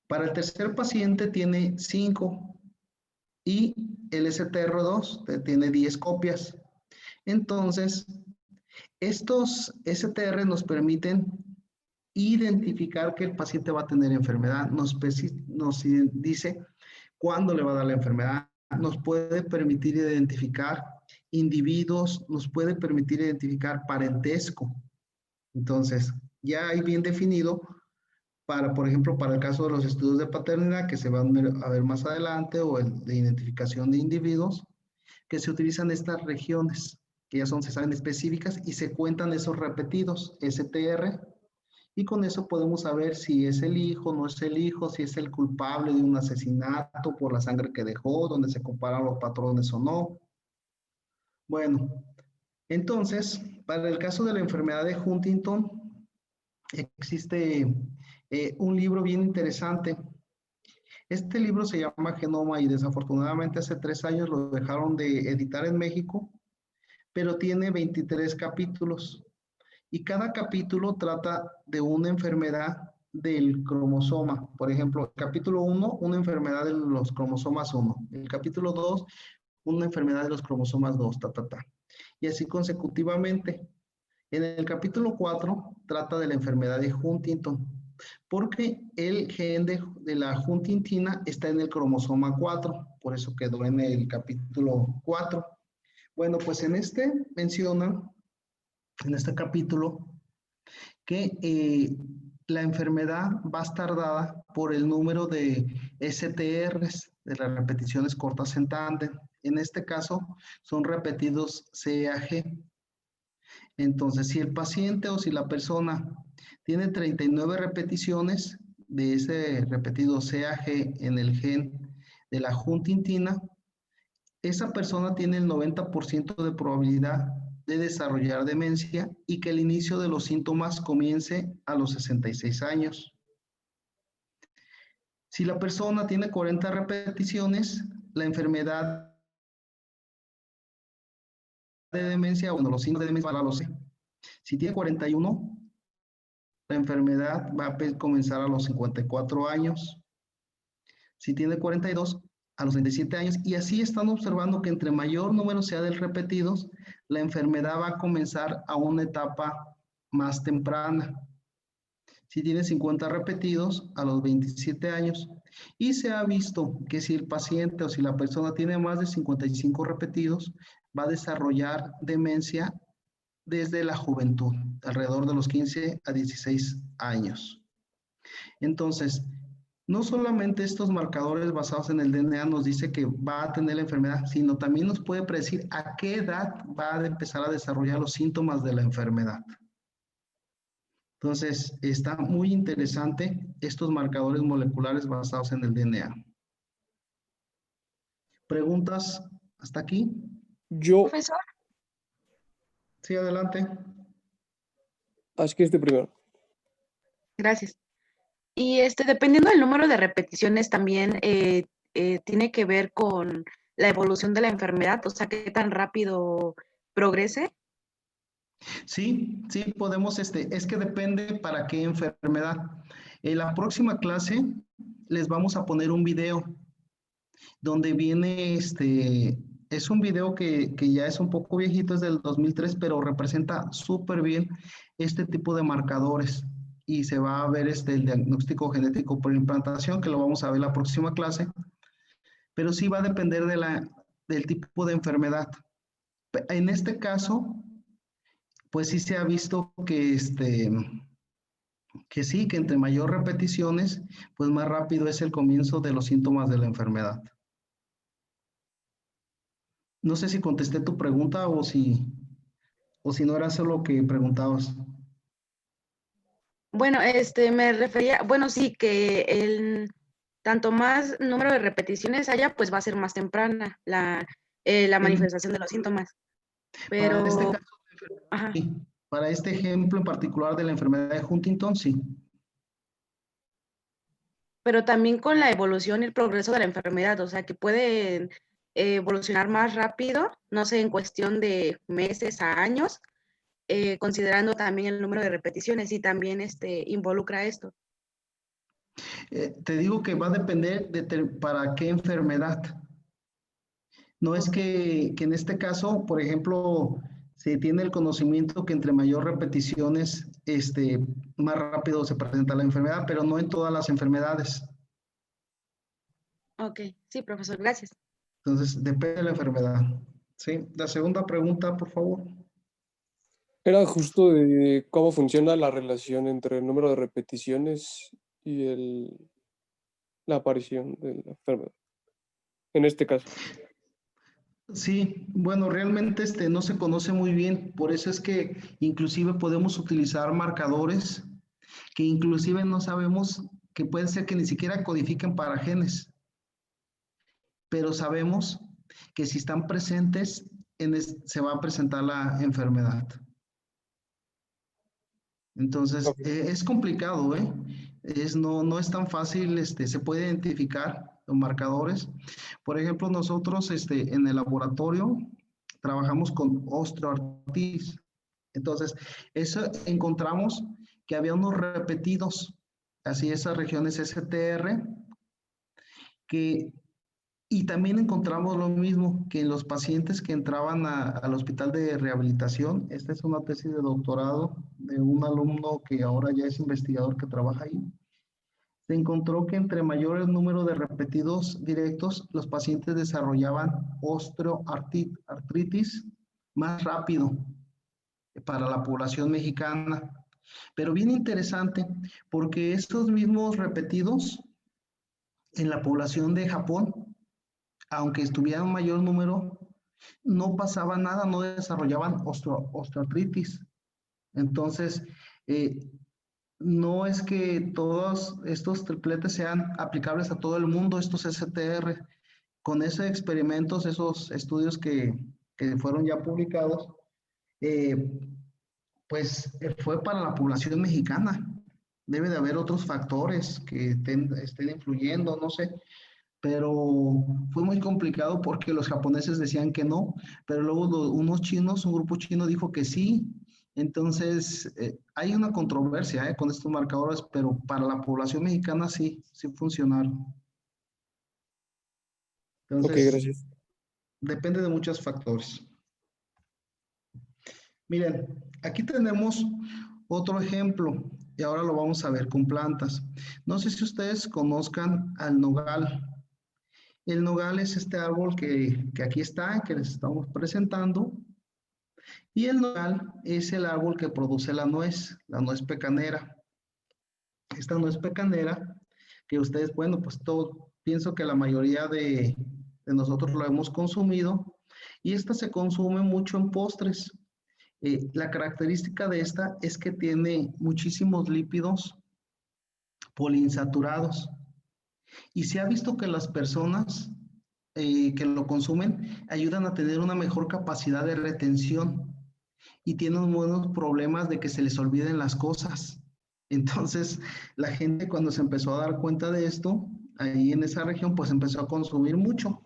Para el tercer paciente tiene 5 y el STR2 tiene 10 copias. Entonces, estos STR nos permiten identificar que el paciente va a tener enfermedad, nos dice cuándo le va a dar la enfermedad, nos puede permitir identificar individuos, nos puede permitir identificar parentesco. Entonces, ya hay bien definido para, por ejemplo, para el caso de los estudios de paternidad que se van a ver más adelante, o el de identificación de individuos, que se utilizan estas regiones, que ya se saben específicas, y se cuentan esos repetidos, STR, y con eso podemos saber si es el hijo, no es el hijo, si es el culpable de un asesinato por la sangre que dejó, donde se comparan los patrones o no. Bueno, entonces, para el caso de la enfermedad de Huntington, existe un libro bien interesante. Este libro se llama Genoma y desafortunadamente hace 3 años lo dejaron de editar en México, pero tiene 23 capítulos. Y cada capítulo trata de una enfermedad del cromosoma. Por ejemplo, el capítulo 1, una enfermedad de los cromosomas 1. El capítulo 2, una enfermedad de los cromosomas 2, Y así consecutivamente. En el capítulo 4 trata de la enfermedad de Huntington, porque el gen de la huntingtina está en el cromosoma 4, por eso quedó en el capítulo 4. Bueno, pues en este mencionan, en este capítulo, que la enfermedad va a estar dada por el número de STRs, de las repeticiones cortas en tándem. En este caso, son repetidos CAG. Entonces, si el paciente o si la persona tiene 39 repeticiones de ese repetido CAG en el gen de la huntingtina, esa persona tiene el 90% de probabilidad de desarrollar demencia y que el inicio de los síntomas comience a los 66 años. Si la persona tiene 40 repeticiones, la enfermedad de demencia, bueno, los síntomas de demencia para los... Si tiene 41, la enfermedad va a comenzar a los 54 años. Si tiene 42, a los 37 años. Y así están observando que entre mayor número sea de repetidos, la enfermedad va a comenzar a una etapa más temprana. Si tiene 50 repetidos, a los 27 años. Y se ha visto que si el paciente o si la persona tiene más de 55 repetidos, va a desarrollar demencia desde la juventud, alrededor de los 15 a 16 años. Entonces, no solamente estos marcadores basados en el DNA nos dice que va a tener la enfermedad, sino también nos puede predecir a qué edad va a empezar a desarrollar los síntomas de la enfermedad. Entonces, está muy interesante estos marcadores moleculares basados en el DNA. ¿Preguntas hasta aquí? Yo, Profesor, Sí, adelante. así que este primero. gracias. Y dependiendo del número de repeticiones también tiene que ver con la evolución de la enfermedad, o sea, qué tan rápido progrese. Sí, podemos, es que depende para qué enfermedad. En la próxima clase les vamos a poner un video donde viene, es un video que ya es un poco viejito, es del 2003, pero representa súper bien este tipo de marcadores. Y se va a ver el diagnóstico genético por implantación, que lo vamos a ver en la próxima clase. Pero sí va a depender del tipo de enfermedad. En este caso, pues sí se ha visto que sí, que entre mayor repeticiones, pues más rápido es el comienzo de los síntomas de la enfermedad. No sé si contesté tu pregunta o si no era eso lo que preguntabas. Bueno, me refería, bueno, sí, que tanto más número de repeticiones haya, pues va a ser más temprana la manifestación de los síntomas. Para este Pero, caso, ajá. sí. Para este ejemplo en particular de la enfermedad de Huntington, sí. pero también con la evolución y el progreso de la enfermedad, o sea, que pueden evolucionar más rápido, no sé, en cuestión de meses a años, considerando también el número de repeticiones y también involucra esto. Te digo que va a depender para qué enfermedad. No es que en este caso, por ejemplo, se tiene el conocimiento que entre mayor repeticiones, más rápido se presenta la enfermedad, pero no en todas las enfermedades. Ok, sí, profesor, gracias. Entonces, depende de la enfermedad. Sí, la segunda pregunta, por favor. Era justo de cómo funciona la relación entre el número de repeticiones y la aparición de la enfermedad. En este caso. Sí, bueno, realmente no se conoce muy bien, por eso es que inclusive podemos utilizar marcadores que inclusive no sabemos, que pueden ser que ni siquiera codifiquen para genes, pero sabemos que si están presentes, se va a presentar la enfermedad. Entonces, Ok. es complicado, ¿eh? No es tan fácil, se puede identificar los marcadores. Por ejemplo, nosotros en el laboratorio trabajamos con osteoartritis. Entonces, eso encontramos que había unos repetidos, así esas regiones STR, que y también encontramos lo mismo que en los pacientes que entraban al hospital de rehabilitación. Esta es una tesis de doctorado de un alumno que ahora ya es investigador que trabaja ahí. Se encontró que entre mayor el número de repetidos directos, los pacientes desarrollaban osteoartritis más rápido para la población mexicana. Pero bien interesante, porque estos mismos repetidos en la población de Japón, aunque estuviera un mayor número, no pasaba nada, no desarrollaban osteoartritis. Entonces, no es que todos estos tripletes sean aplicables a todo el mundo, estos STR. Con esos experimentos, esos estudios que fueron ya publicados, eh, pues fue para la población mexicana. Debe de haber otros factores que estén influyendo, no sé, pero fue muy complicado porque los japoneses decían que no, pero luego unos chinos, un grupo chino dijo que sí. Entonces, hay una controversia con estos marcadores, pero para la población mexicana sí funcionaron. Ok, Entonces, gracias. depende de muchos factores. Miren, aquí tenemos otro ejemplo y ahora lo vamos a ver con plantas. No sé si ustedes conozcan al nogal. El nogal es este árbol que aquí está, que les estamos presentando. Y el nogal es el árbol que produce la nuez pecanera. Esta nuez pecanera, que ustedes, bueno, pues pienso que la mayoría de nosotros lo hemos consumido. Y esta se consume mucho en postres. La característica de esta es que tiene muchísimos lípidos poliinsaturados. Y se ha visto que las personas que lo consumen ayudan a tener una mejor capacidad de retención y tienen buenos problemas de que se les olviden las cosas. Entonces, la gente cuando se empezó a dar cuenta de esto, ahí en esa región, pues empezó a consumir mucho.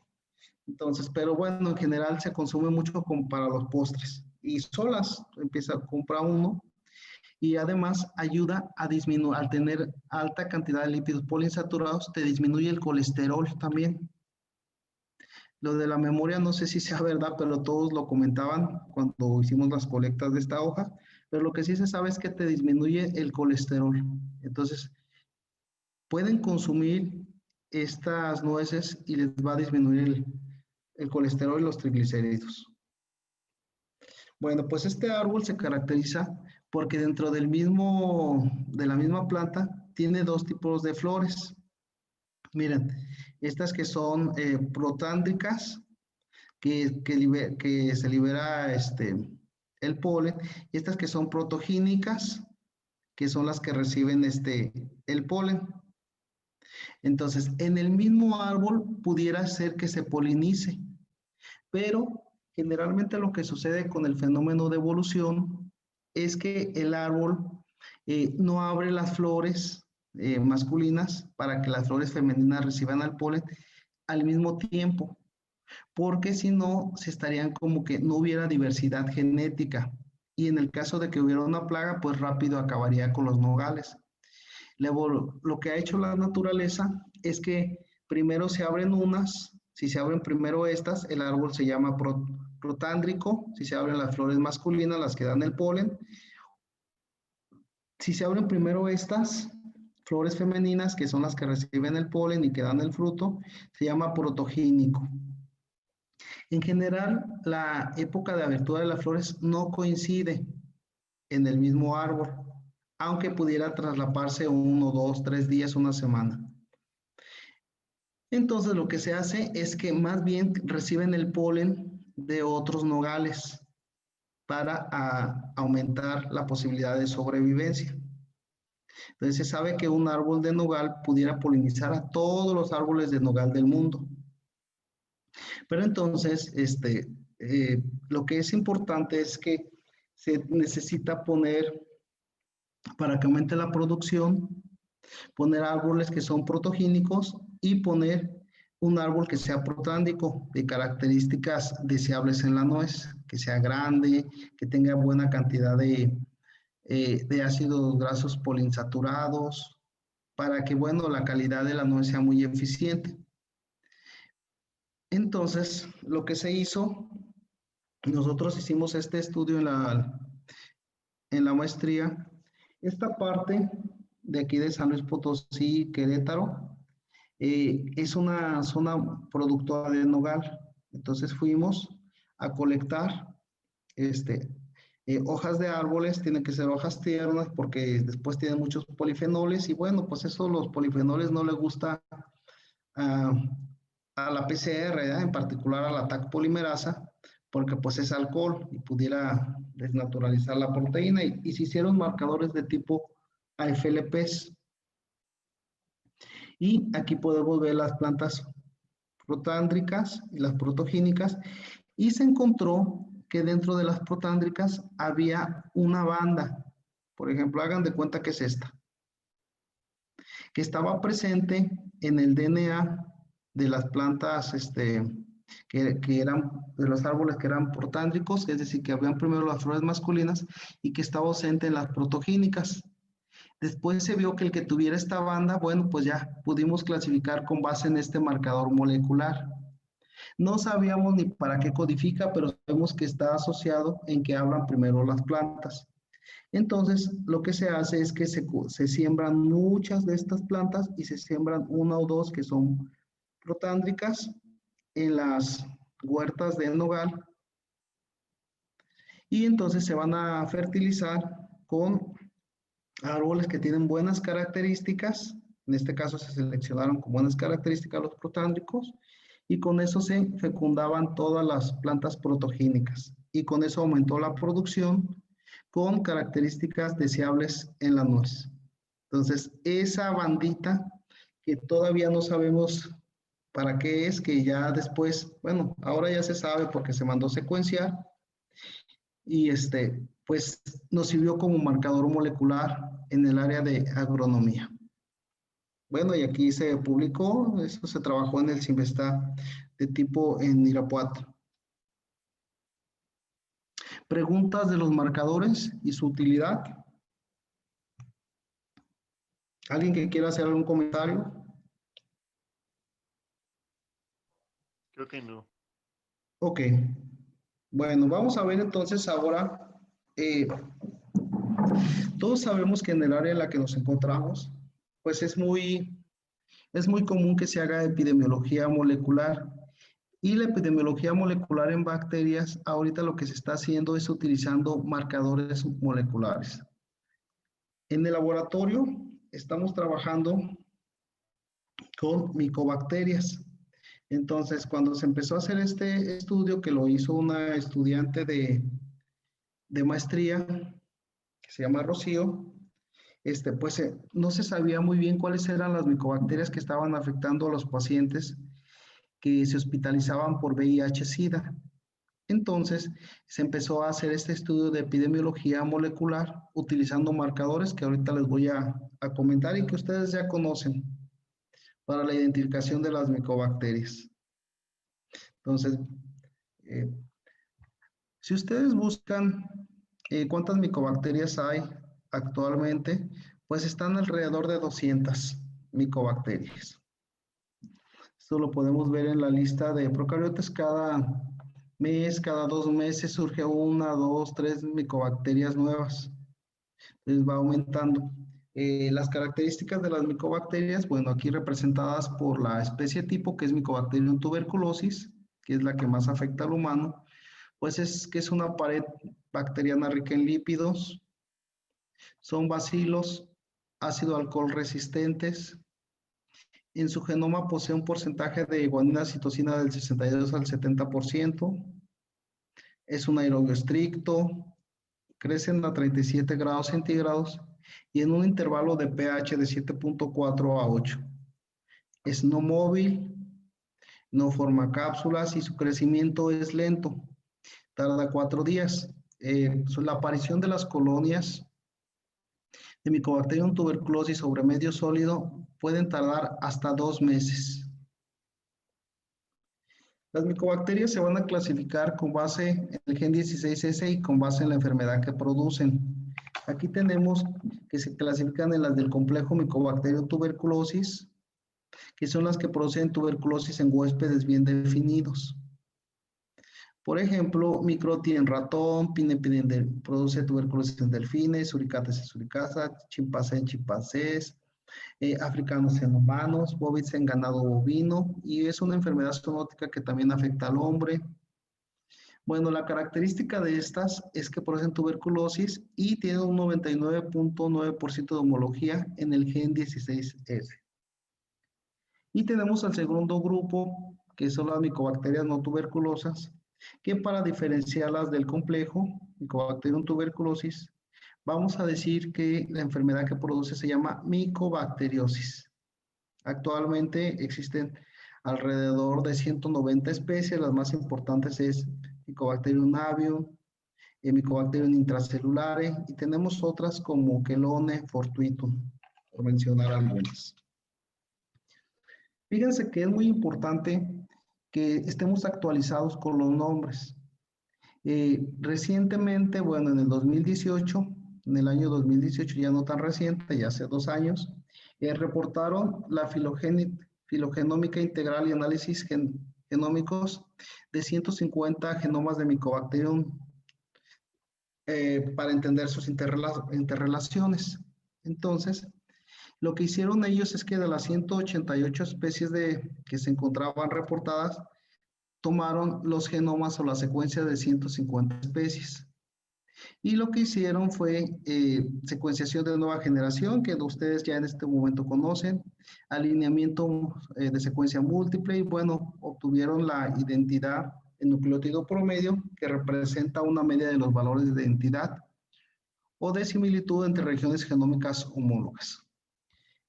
Entonces, pero bueno, en general se consume mucho para los postres. Y solas, empieza a comprar uno y además ayuda a disminuir, al tener alta cantidad de lípidos poliinsaturados, te disminuye el colesterol también. Lo de la memoria no sé si sea verdad, pero todos lo comentaban cuando hicimos las colectas de esta hoja, pero lo que sí se sabe es que te disminuye el colesterol. Entonces, pueden consumir estas nueces y les va a disminuir el colesterol y los triglicéridos. Bueno, pues este árbol se caracteriza porque dentro de la misma planta tiene dos tipos de flores. Miren, estas que son protándricas, que se libera el polen, y estas que son protogínicas, que son las que reciben el polen. Entonces, en el mismo árbol pudiera ser que se polinice, pero generalmente lo que sucede con el fenómeno de evolución es que el árbol no abre las flores masculinas para que las flores femeninas reciban el polen al mismo tiempo, porque si no, se estarían como que no hubiera diversidad genética. Y en el caso de que hubiera una plaga, pues rápido acabaría con los nogales. Luego, lo que ha hecho la naturaleza es que primero se abren unas, si se abren primero estas, el árbol se llama protándrico, si se abren las flores masculinas, las que dan el polen. Si se abren primero estas flores femeninas, que son las que reciben el polen y que dan el fruto, se llama protogénico. En general, la época de abertura de las flores no coincide en el mismo árbol, aunque pudiera traslaparse 1, 2, 3 días, una semana. Entonces, lo que se hace es que más bien reciben el polen de otros nogales para aumentar la posibilidad de sobrevivencia. Entonces, se sabe que un árbol de nogal pudiera polinizar a todos los árboles de nogal del mundo. Pero entonces, lo que es importante es que se necesita poner, para que aumente la producción, poner árboles que son protogénicos y poner un árbol que sea protándico, de características deseables en la nuez, que sea grande, que tenga buena cantidad de ácidos grasos poliinsaturados, para que, bueno, la calidad de la nuez sea muy eficiente. Entonces, lo que se hizo, nosotros hicimos este estudio en la maestría. Esta parte de aquí de San Luis Potosí, Querétaro, es una zona productora de nogal. Entonces fuimos a colectar hojas de árboles, tienen que ser hojas tiernas porque después tienen muchos polifenoles y bueno, pues eso los polifenoles no les gusta a la PCR, ¿verdad? En particular a la TAC polimerasa, porque pues es alcohol y pudiera desnaturalizar la proteína y se hicieron marcadores de tipo AFLPs. Y aquí podemos ver las plantas protándricas y las protogénicas y se encontró que dentro de las protándricas había una banda. Por ejemplo, hagan de cuenta que es esta, que estaba presente en el DNA de las plantas que eran de los árboles que eran protándricos, es decir, que habían primero las flores masculinas y que estaba ausente en las protogénicas. Después se vio que el que tuviera esta banda, bueno, pues ya pudimos clasificar con base en este marcador molecular. No sabíamos ni para qué codifica, pero sabemos que está asociado en que hablan primero las plantas. Entonces, lo que se hace es que se siembran muchas de estas plantas y se siembran una o dos que son protándricas en las huertas de nogal. Y entonces se van a fertilizar con árboles que tienen buenas características. En este caso se seleccionaron con buenas características los protándricos y con eso se fecundaban todas las plantas protogénicas y con eso aumentó la producción con características deseables en la nuez. Entonces, esa bandita que todavía no sabemos para qué es, que ya después, bueno, ahora ya se sabe porque se mandó secuenciar y pues nos sirvió como marcador molecular en el área de agronomía. Bueno, y aquí se publicó, eso se trabajó en el CIMBESTA de tipo en Irapuato. Preguntas de los marcadores y su utilidad. ¿Alguien que quiera hacer algún comentario? Creo que no. Ok. Bueno, vamos a ver entonces ahora. Todos sabemos que en el área en la que nos encontramos, pues es muy común que se haga epidemiología molecular. Y la epidemiología molecular en bacterias, ahorita lo que se está haciendo es utilizando marcadores moleculares. En el laboratorio estamos trabajando con micobacterias. Entonces, cuando se empezó a hacer este estudio, que lo hizo una estudiante de maestría, que se llama Rocío, pues no se sabía muy bien cuáles eran las micobacterias que estaban afectando a los pacientes que se hospitalizaban por VIH-Sida. Entonces, se empezó a hacer este estudio de epidemiología molecular utilizando marcadores que ahorita les voy a comentar y que ustedes ya conocen para la identificación de las micobacterias. Entonces, si ustedes buscan cuántas micobacterias hay actualmente, pues están alrededor de 200 micobacterias. Esto lo podemos ver en la lista de procariotas. Cada mes, cada 2 meses surge 1, 2, 3 micobacterias nuevas. Entonces va aumentando. Las características de las micobacterias, bueno, aquí representadas por la especie tipo, que es Mycobacterium tuberculosis, que es la que más afecta al humano, pues es que es una pared bacteriana rica en lípidos, son bacilos, ácido alcohol resistentes. En su genoma posee un porcentaje de guanina citosina del 62 al 70%. Es un aerobio estricto. Crecen a 37 grados centígrados y en un intervalo de pH de 7.4 a 8. Es no móvil, no forma cápsulas y su crecimiento es lento. Tarda 4 días. La aparición de las colonias de Mycobacterium tuberculosis sobre medio sólido pueden tardar hasta 2 meses. Las micobacterias se van a clasificar con base en el gen 16S y con base en la enfermedad que producen. Aquí tenemos que se clasifican en las del complejo Mycobacterium tuberculosis, que son las que producen tuberculosis en huéspedes bien definidos. Por ejemplo, Microti en ratón, Pinepidin produce tuberculosis en delfines, Suricates en suricata, chimpancé en chimpancés, africanos en humanos, bovids en ganado bovino, y es una enfermedad zoonótica que también afecta al hombre. Bueno, la característica de estas es que producen tuberculosis y tienen un 99.9% de homología en el gen 16S. Y tenemos al segundo grupo, que son las micobacterias no tuberculosas, que para diferenciarlas del complejo Mycobacterium tuberculosis, vamos a decir que la enfermedad que produce se llama micobacteriosis. Actualmente existen alrededor de 190 especies, las más importantes es Mycobacterium avium, Mycobacterium intracelulare, y tenemos otras como Chelone fortuitum, por mencionar algunas. Fíjense que es muy importante que estemos actualizados con los nombres. Recientemente, bueno, en el 2018, en el año 2018, ya no tan reciente, ya hace 2 años, reportaron la filogenómica integral y análisis genómicos de 150 genomas de Mycobacterium para entender sus interrelaciones. Entonces, lo que hicieron ellos es que de las 188 especies que se encontraban reportadas, tomaron los genomas o la secuencia de 150 especies. Y lo que hicieron fue secuenciación de nueva generación, que ustedes ya en este momento conocen, alineamiento de secuencia múltiple, y bueno, obtuvieron la identidad en nucleótido promedio, que representa una media de los valores de identidad o de similitud entre regiones genómicas homólogas.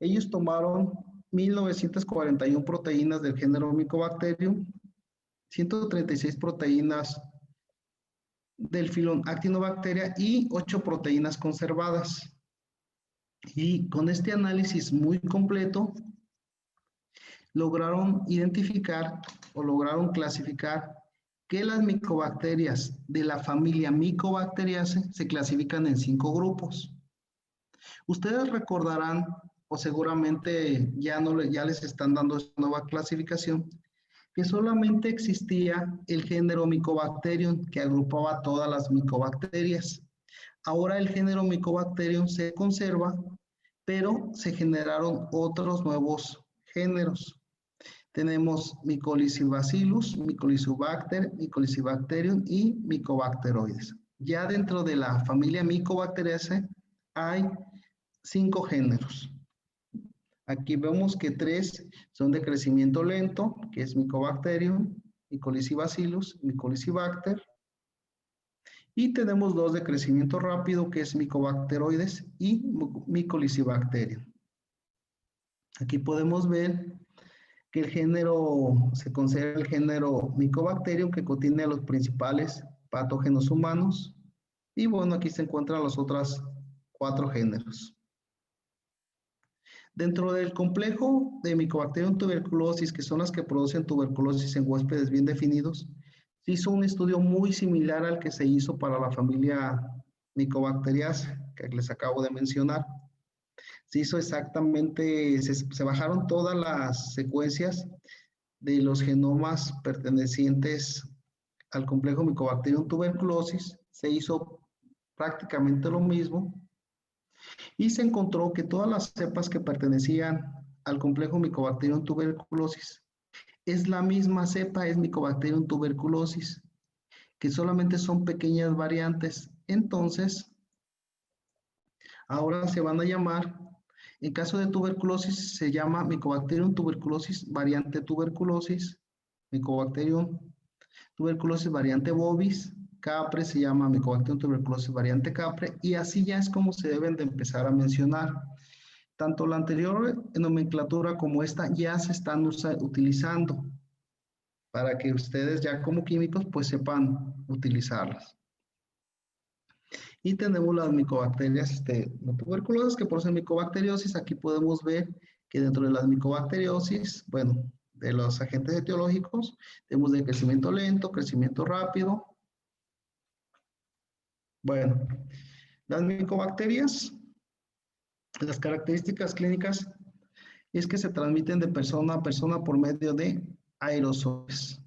Ellos tomaron 1941 proteínas del género Mycobacterium, 136 proteínas del filón Actinobacteria y 8 proteínas conservadas. Y con este análisis muy completo, lograron identificar o lograron clasificar que las micobacterias de la familia Mycobacteriaceae se clasifican en 5 grupos. Ustedes recordarán, o seguramente ya les están dando esta nueva clasificación, que solamente existía el género Mycobacterium, que agrupaba todas las micobacterias. Ahora el género Mycobacterium se conserva, pero se generaron otros nuevos géneros. Tenemos Mycolizibacillus, Mycolizobacter, Mycolizibacterium y Mycobacteroides. Ya dentro de la familia Mycobacteriaceae hay 5 géneros. Aquí vemos que 3 son de crecimiento lento, que es Mycobacterium, Mycolizibacillus, Mycolizibacter. Y tenemos 2 de crecimiento rápido, que es Mycobacteroides y Mycolizibacterium. Aquí podemos ver que el género se considera el género Mycobacterium, que contiene los principales patógenos humanos. Y bueno, aquí se encuentran los otros 4 géneros. Dentro del complejo de Mycobacterium tuberculosis, que son las que producen tuberculosis en huéspedes bien definidos, se hizo un estudio muy similar al que se hizo para la familia Mycobacteriaceae, que les acabo de mencionar. Se hizo exactamente, se bajaron todas las secuencias de los genomas pertenecientes al complejo Mycobacterium tuberculosis. Se hizo prácticamente lo mismo y se encontró que todas las cepas que pertenecían al complejo Mycobacterium tuberculosis es la misma cepa, es Mycobacterium tuberculosis, que solamente son pequeñas variantes. Entonces, ahora se van a llamar, en caso de tuberculosis, se llama Mycobacterium tuberculosis variante tuberculosis, Mycobacterium tuberculosis variante bovis, Capre se llama Mycobacterium tuberculosis variante Capre, y así ya es como se deben de empezar a mencionar. Tanto la anterior nomenclatura como esta ya se están utilizando para que ustedes ya como químicos pues sepan utilizarlas. Y tenemos las micobacterias no tuberculosas que producen micobacteriosis. Aquí podemos ver que dentro de las micobacteriosis, bueno, de los agentes etiológicos, tenemos de crecimiento lento, crecimiento rápido. Bueno, las micobacterias, las características clínicas es que se transmiten de persona a persona por medio de aerosoles.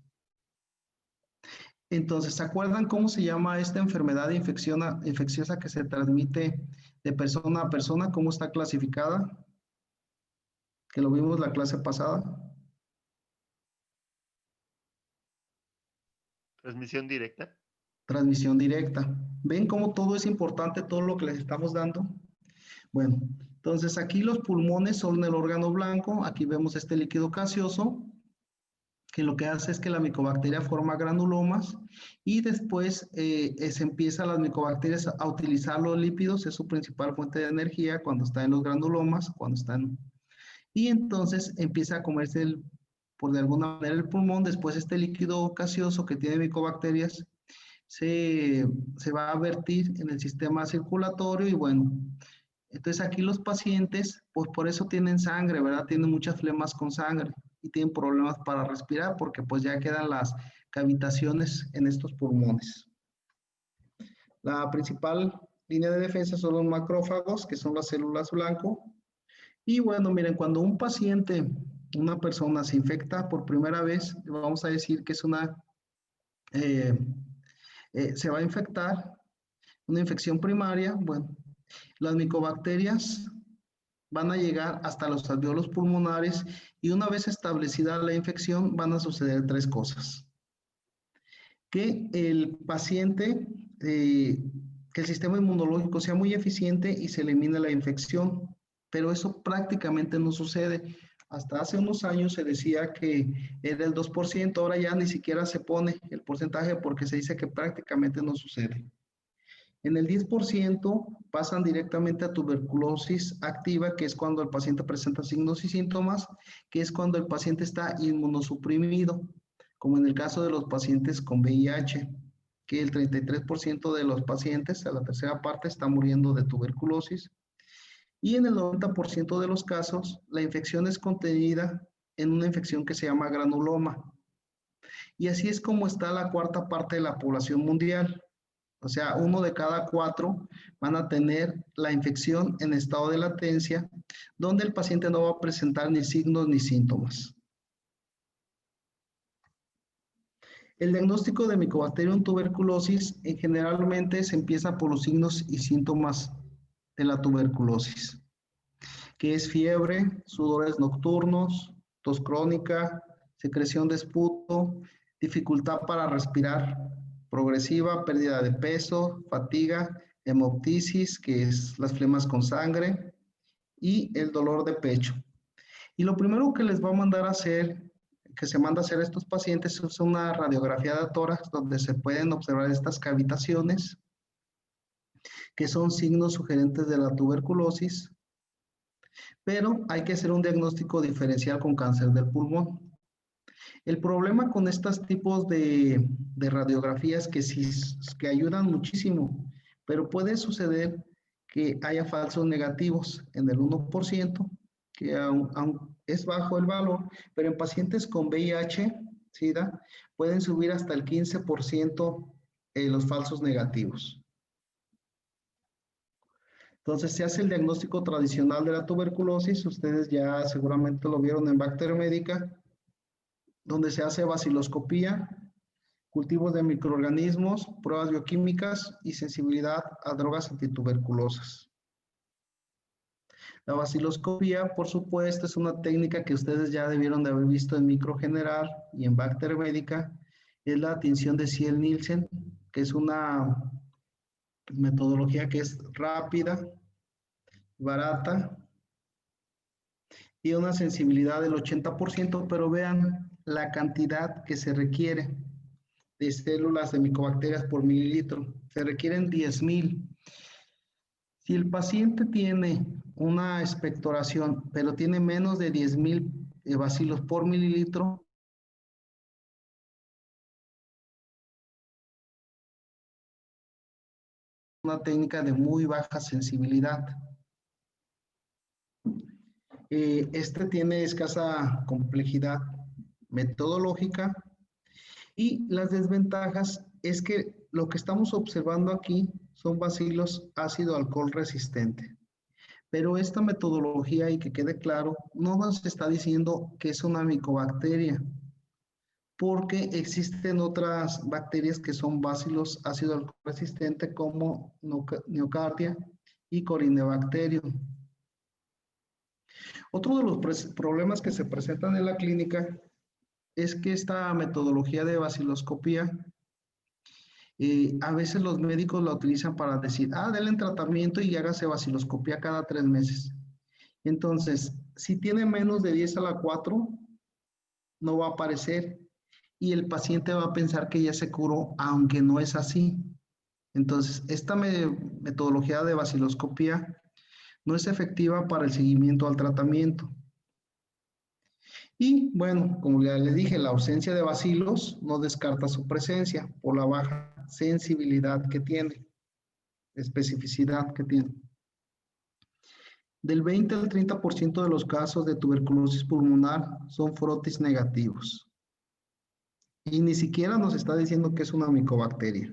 Entonces, ¿se acuerdan cómo se llama esta enfermedad infecciosa que se transmite de persona a persona? ¿Cómo está clasificada? Que lo vimos la clase pasada. Transmisión directa. Transmisión directa. ¿Ven cómo todo es importante, todo lo que les estamos dando? Bueno, entonces aquí los pulmones son el órgano blanco. Aquí vemos este líquido gaseoso, que lo que hace es que la micobacteria forma granulomas y después se empiezan las micobacterias a utilizar los lípidos, es su principal fuente de energía cuando está en los granulomas, y entonces empieza a comerse por de alguna manera el pulmón. Después este líquido gaseoso que tiene micobacterias se va a vertir en el sistema circulatorio y bueno, entonces aquí los pacientes, pues por eso tienen sangre, ¿verdad? Tienen muchas flemas con sangre y tienen problemas para respirar porque pues ya quedan las cavitaciones en estos pulmones. La principal línea de defensa son los macrófagos, que son las células blanco. Y bueno, miren, cuando un paciente, una persona se infecta por primera vez, vamos a decir que es se va a infectar, una infección primaria, bueno, las micobacterias van a llegar hasta los alveolos pulmonares y una vez establecida la infección van a suceder 3 cosas. Que el paciente, que el sistema inmunológico sea muy eficiente y se elimine la infección, pero eso prácticamente no sucede. Hasta hace unos años se decía que era el 2%, ahora ya ni siquiera se pone el porcentaje porque se dice que prácticamente no sucede. En el 10% pasan directamente a tuberculosis activa, que es cuando el paciente presenta signos y síntomas, que es cuando el paciente está inmunosuprimido, como en el caso de los pacientes con VIH, que el 33% de los pacientes, a la tercera parte, está muriendo de tuberculosis. Y en el 90% de los casos, la infección es contenida en una infección que se llama granuloma. Y así es como está la 1/4 parte de la población mundial. O sea, 1 de cada 4 van a tener la infección en estado de latencia, donde el paciente no va a presentar ni signos ni síntomas. El diagnóstico de Mycobacterium tuberculosis generalmente se empieza por los signos y síntomas de la tuberculosis, que es fiebre, sudores nocturnos, tos crónica, secreción de esputo, dificultad para respirar progresiva, pérdida de peso, fatiga, hemoptisis, que es las flemas con sangre, y el dolor de pecho. Y lo primero que les va a mandar a hacer, que se manda a hacer a estos pacientes, es una radiografía de tórax donde se pueden observar estas cavitaciones, que son signos sugerentes de la tuberculosis. pero hay que hacer un diagnóstico diferencial con cáncer del pulmón. El problema con estos tipos de radiografías que sí que ayudan muchísimo, pero puede suceder que haya falsos negativos en el 1%, que aún es bajo el valor, pero en pacientes con VIH, SIDA, pueden subir hasta el 15% los falsos negativos. Entonces se hace el diagnóstico tradicional de la tuberculosis, ustedes ya seguramente lo vieron en Bactermédica, donde se hace baciloscopía, cultivos de microorganismos, pruebas bioquímicas y sensibilidad a drogas antituberculosas. La baciloscopía, por supuesto, es una técnica que ustedes ya debieron de haber visto en Microgenerar y en Bactermédica. Es la tinción de Ziel-Nielsen, que es una metodología que es rápida, barata y una sensibilidad del 80%, pero vean la cantidad que se requiere de células de micobacterias por mililitro. Se requieren 10,000. Si el paciente tiene una expectoración, pero tiene menos de 10,000 bacilos por mililitro, una técnica de muy baja sensibilidad. Este tiene escasa complejidad metodológica y las desventajas es que lo que estamos observando aquí son bacilos ácido alcohol resistente. Pero esta metodología, y que quede claro, no nos está diciendo que es una micobacteria, porque existen otras bacterias que son bacilos ácido alcohol resistente como Nocardia y Corynebacterium. Otro de los problemas que se presentan en la clínica es que esta metodología de baciloscopía, a veces los médicos la utilizan para decir, denle en tratamiento y hágase baciloscopía cada 3 meses. Entonces, si tiene menos de 10 a la 4, no va a aparecer y el paciente va a pensar que ya se curó, aunque no es así. Entonces, esta metodología de baciloscopía no es efectiva para el seguimiento al tratamiento. Y bueno, como ya les dije, la ausencia de bacilos no descarta su presencia por la baja sensibilidad que tiene, especificidad que tiene. Del 20 al 30% de los casos de tuberculosis pulmonar son frotis negativos. Y ni siquiera nos está diciendo que es una micobacteria.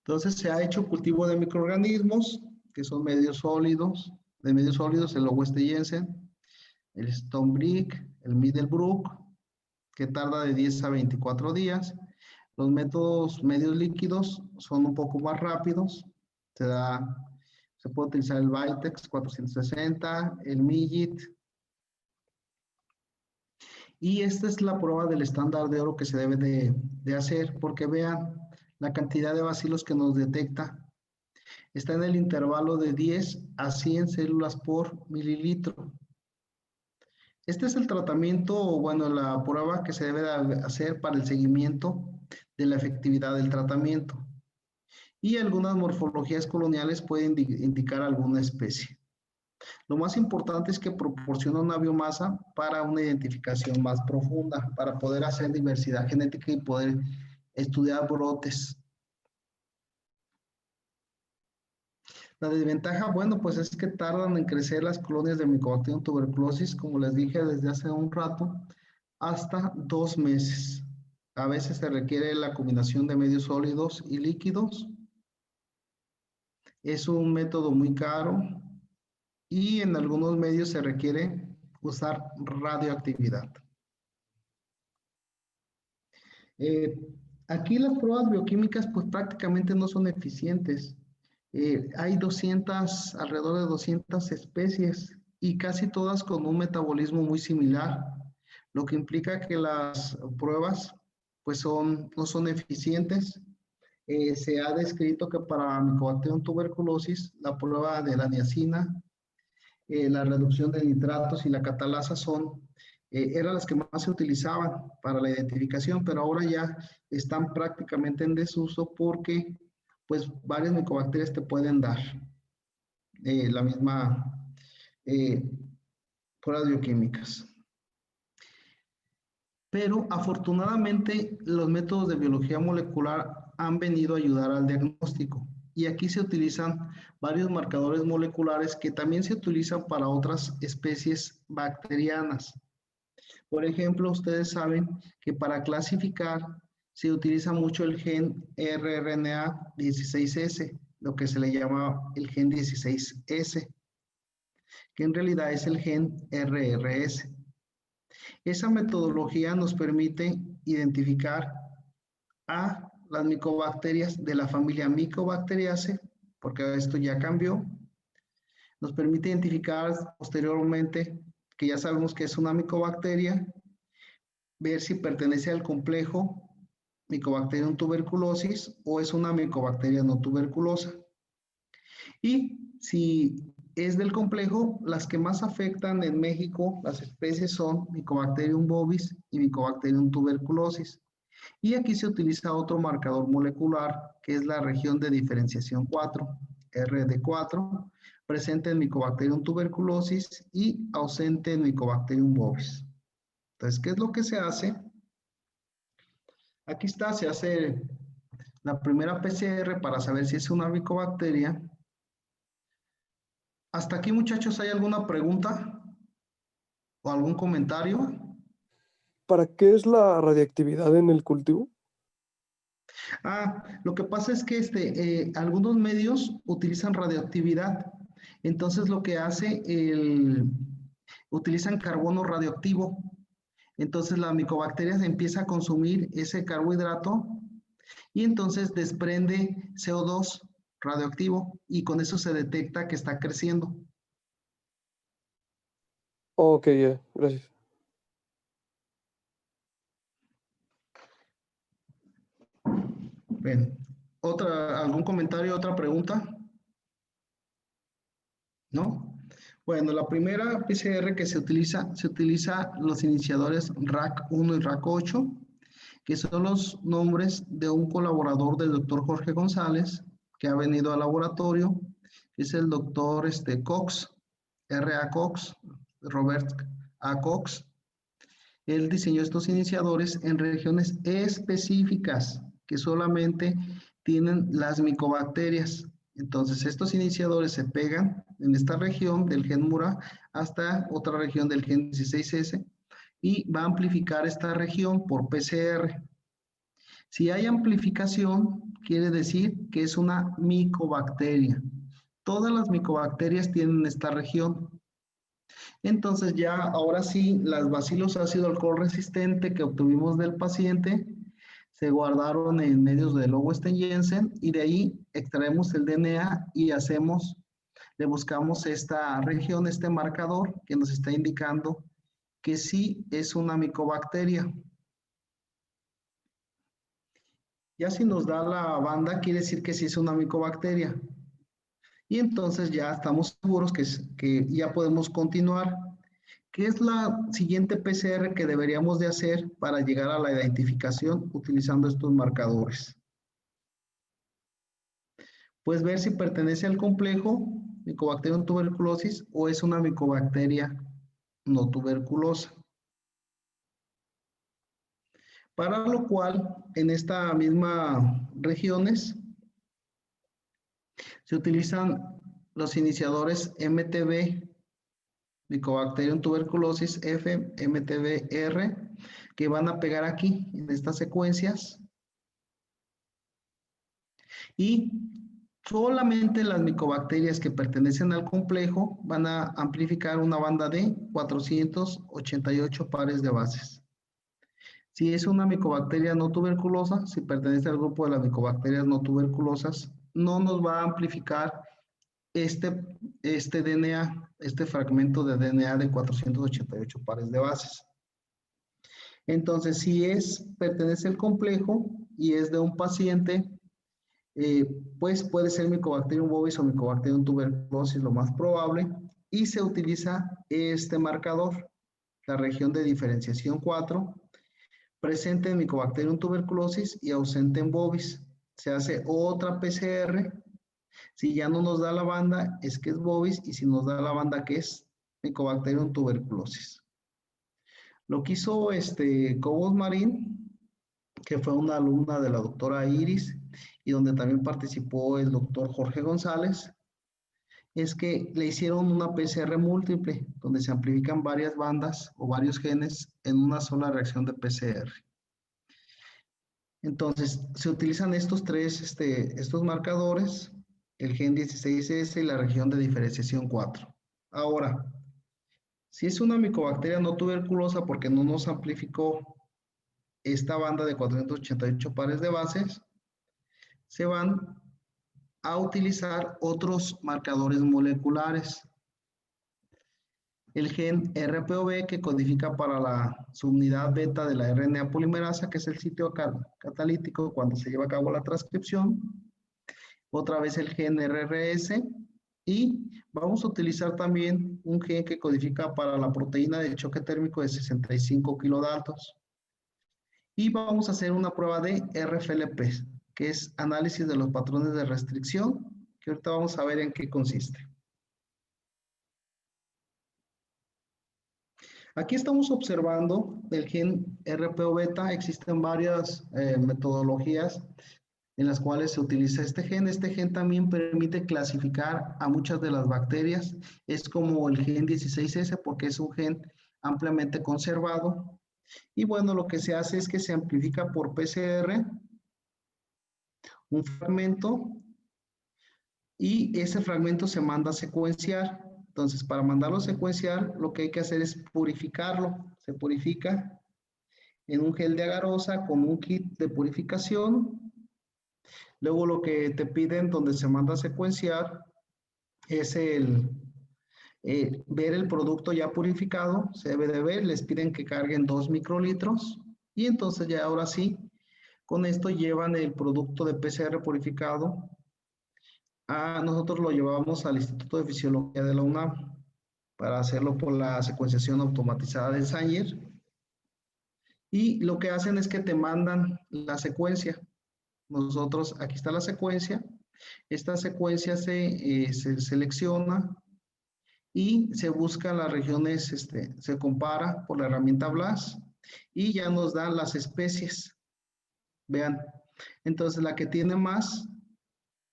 Entonces se ha hecho cultivo de microorganismos, que son medios sólidos, el Oweste Jensen, el Stonebrick, el Middlebrook, que tarda de 10 a 24 días. Los métodos medios líquidos son un poco más rápidos. Se puede utilizar el Vitex 460, el Millit. Y esta es la prueba del estándar de oro que se debe de hacer, porque vean la cantidad de bacilos que nos detecta. Está en el intervalo de 10 a 100 células por mililitro. Este es el tratamiento, bueno, la prueba que se debe de hacer para el seguimiento de la efectividad del tratamiento. Y algunas morfologías coloniales pueden indicar alguna especie. Lo más importante es que proporciona una biomasa para una identificación más profunda, para poder hacer diversidad genética y poder estudiar brotes. La desventaja, bueno, pues es que tardan en crecer las colonias de Mycobacterium tuberculosis, como les dije desde hace un rato, hasta 2 meses. A veces se requiere la combinación de medios sólidos y líquidos. Es un método muy caro y en algunos medios se requiere usar radioactividad. Aquí las pruebas bioquímicas pues prácticamente no son eficientes. Hay alrededor de 200 especies y casi todas con un metabolismo muy similar, lo que implica que las pruebas pues no son eficientes. Se ha descrito que para Mycobacterium tuberculosis la prueba de la niacina, la reducción de nitratos y la catalasa eran las que más se utilizaban para la identificación, pero ahora ya están prácticamente en desuso porque pues varias micobacterias te pueden dar la misma pruebas bioquímicas. Pero afortunadamente los métodos de biología molecular han venido a ayudar al diagnóstico. Y aquí se utilizan varios marcadores moleculares que también se utilizan para otras especies bacterianas. Por ejemplo, ustedes saben que para clasificar se utiliza mucho el gen rRNA 16S, lo que se le llama el gen 16S, que en realidad es el gen RRS. Esa metodología nos permite identificar a las micobacterias de la familia Mycobacteriaceae, porque esto ya cambió. Nos permite identificar posteriormente, que ya sabemos que es una micobacteria, ver si pertenece al complejo Mycobacterium tuberculosis o es una micobacteria no tuberculosa. Y si es del complejo, las que más afectan en México, las especies son Mycobacterium bovis y Mycobacterium tuberculosis. Y aquí se utiliza otro marcador molecular, que es la región de diferenciación 4, RD4, presente en Mycobacterium tuberculosis y ausente en Mycobacterium bovis. Entonces, ¿qué es lo que se hace? Aquí está, se hace la primera PCR para saber si es una micobacteria. Hasta aquí, muchachos, ¿hay alguna pregunta o algún comentario? ¿Para qué es la radiactividad en el cultivo? Lo que pasa es que algunos medios utilizan radioactividad. Entonces lo que hace, utilizan carbono radioactivo. Entonces la micobacteria empieza a consumir ese carbohidrato y entonces desprende CO2 radioactivo y con eso se detecta que está creciendo. Ok, ya, gracias. Bien. ¿Algún comentario, otra pregunta? ¿No? Bueno, la primera PCR que se utiliza los iniciadores RAC1 y RAC8, que son los nombres de un colaborador del doctor Jorge González, que ha venido al laboratorio, que es el doctor Cox, R.A. Cox, Robert A. Cox. Él diseñó estos iniciadores en regiones específicas que solamente tienen las micobacterias. Entonces, estos iniciadores se pegan en esta región del gen MURA hasta otra región del gen 16S y va a amplificar esta región por PCR. Si hay amplificación, quiere decir que es una micobacteria. Todas las micobacterias tienen esta región. Entonces ya, ahora sí, las bacilos ácido alcohol resistente que obtuvimos del paciente se guardaron en medios de Lowenstein-Jensen y de ahí extraemos el DNA y le buscamos esta región, este marcador que nos está indicando que sí es una micobacteria. Ya si nos da la banda, quiere decir que sí es una micobacteria. Y entonces ya estamos seguros que ya podemos continuar. ¿Qué es la siguiente PCR que deberíamos de hacer para llegar a la identificación utilizando estos marcadores? Pues ver si pertenece al complejo Mycobacterium tuberculosis o es una micobacteria no tuberculosa. Para lo cual, en esta misma regiones, se utilizan los iniciadores MTB, Mycobacterium tuberculosis F, MTB-R, que van a pegar aquí en estas secuencias. Y solamente las micobacterias que pertenecen al complejo van a amplificar una banda de 488 pares de bases. Si es una micobacteria no tuberculosa, si pertenece al grupo de las micobacterias no tuberculosas, no nos va a amplificar este DNA, este fragmento de DNA de 488 pares de bases. Entonces, si pertenece al complejo y es de un paciente, pues puede ser Mycobacterium bovis o Mycobacterium tuberculosis, lo más probable, y se utiliza este marcador, la región de diferenciación 4, presente en Mycobacterium tuberculosis y ausente en bovis. Se hace otra PCR. Si ya no nos da la banda, es que es bovis, y si nos da la banda que es Mycobacterium tuberculosis. Lo que hizo Cobos Marín, que fue una alumna de la doctora Iris, y donde también participó el doctor Jorge González, es que le hicieron una PCR múltiple, donde se amplifican varias bandas o varios genes en una sola reacción de PCR. Entonces, se utilizan estos estos marcadores, el gen 16S y la región de diferenciación 4. Ahora, si es una micobacteria no tuberculosa porque no nos amplificó esta banda de 488 pares de bases, se van a utilizar otros marcadores moleculares. El gen RPOB, que codifica para la subunidad beta de la RNA polimerasa, que es el sitio catalítico cuando se lleva a cabo la transcripción. Otra vez el gen RRS. Y vamos a utilizar también un gen que codifica para la proteína de choque térmico de 65 kilodaltons. Y vamos a hacer una prueba de RFLP, que es análisis de los patrones de restricción, que ahorita vamos a ver en qué consiste. Aquí estamos observando el gen RPO beta. Existen varias metodologías en las cuales se utiliza este gen. Este gen también permite clasificar a muchas de las bacterias. Es como el gen 16S porque es un gen ampliamente conservado. Y bueno, lo que se hace es que se amplifica por PCR un fragmento y ese fragmento se manda a secuenciar. Entonces, para mandarlo a secuenciar, lo que hay que hacer es purificarlo. Se purifica en un gel de agarosa con un kit de purificación. Luego lo que te piden donde se manda a secuenciar es ver el producto ya purificado. Se debe de ver, les piden que carguen 2 microlitros y entonces ya ahora sí, con esto llevan el producto de PCR purificado. Nosotros lo llevamos al Instituto de Fisiología de la UNAM para hacerlo por la secuenciación automatizada de Sanger. Y lo que hacen es que te mandan la secuencia. Nosotros, aquí está la secuencia. Esta secuencia se selecciona y se buscan las regiones, se compara por la herramienta BLAST y ya nos dan las especies. Vean, entonces la que tiene más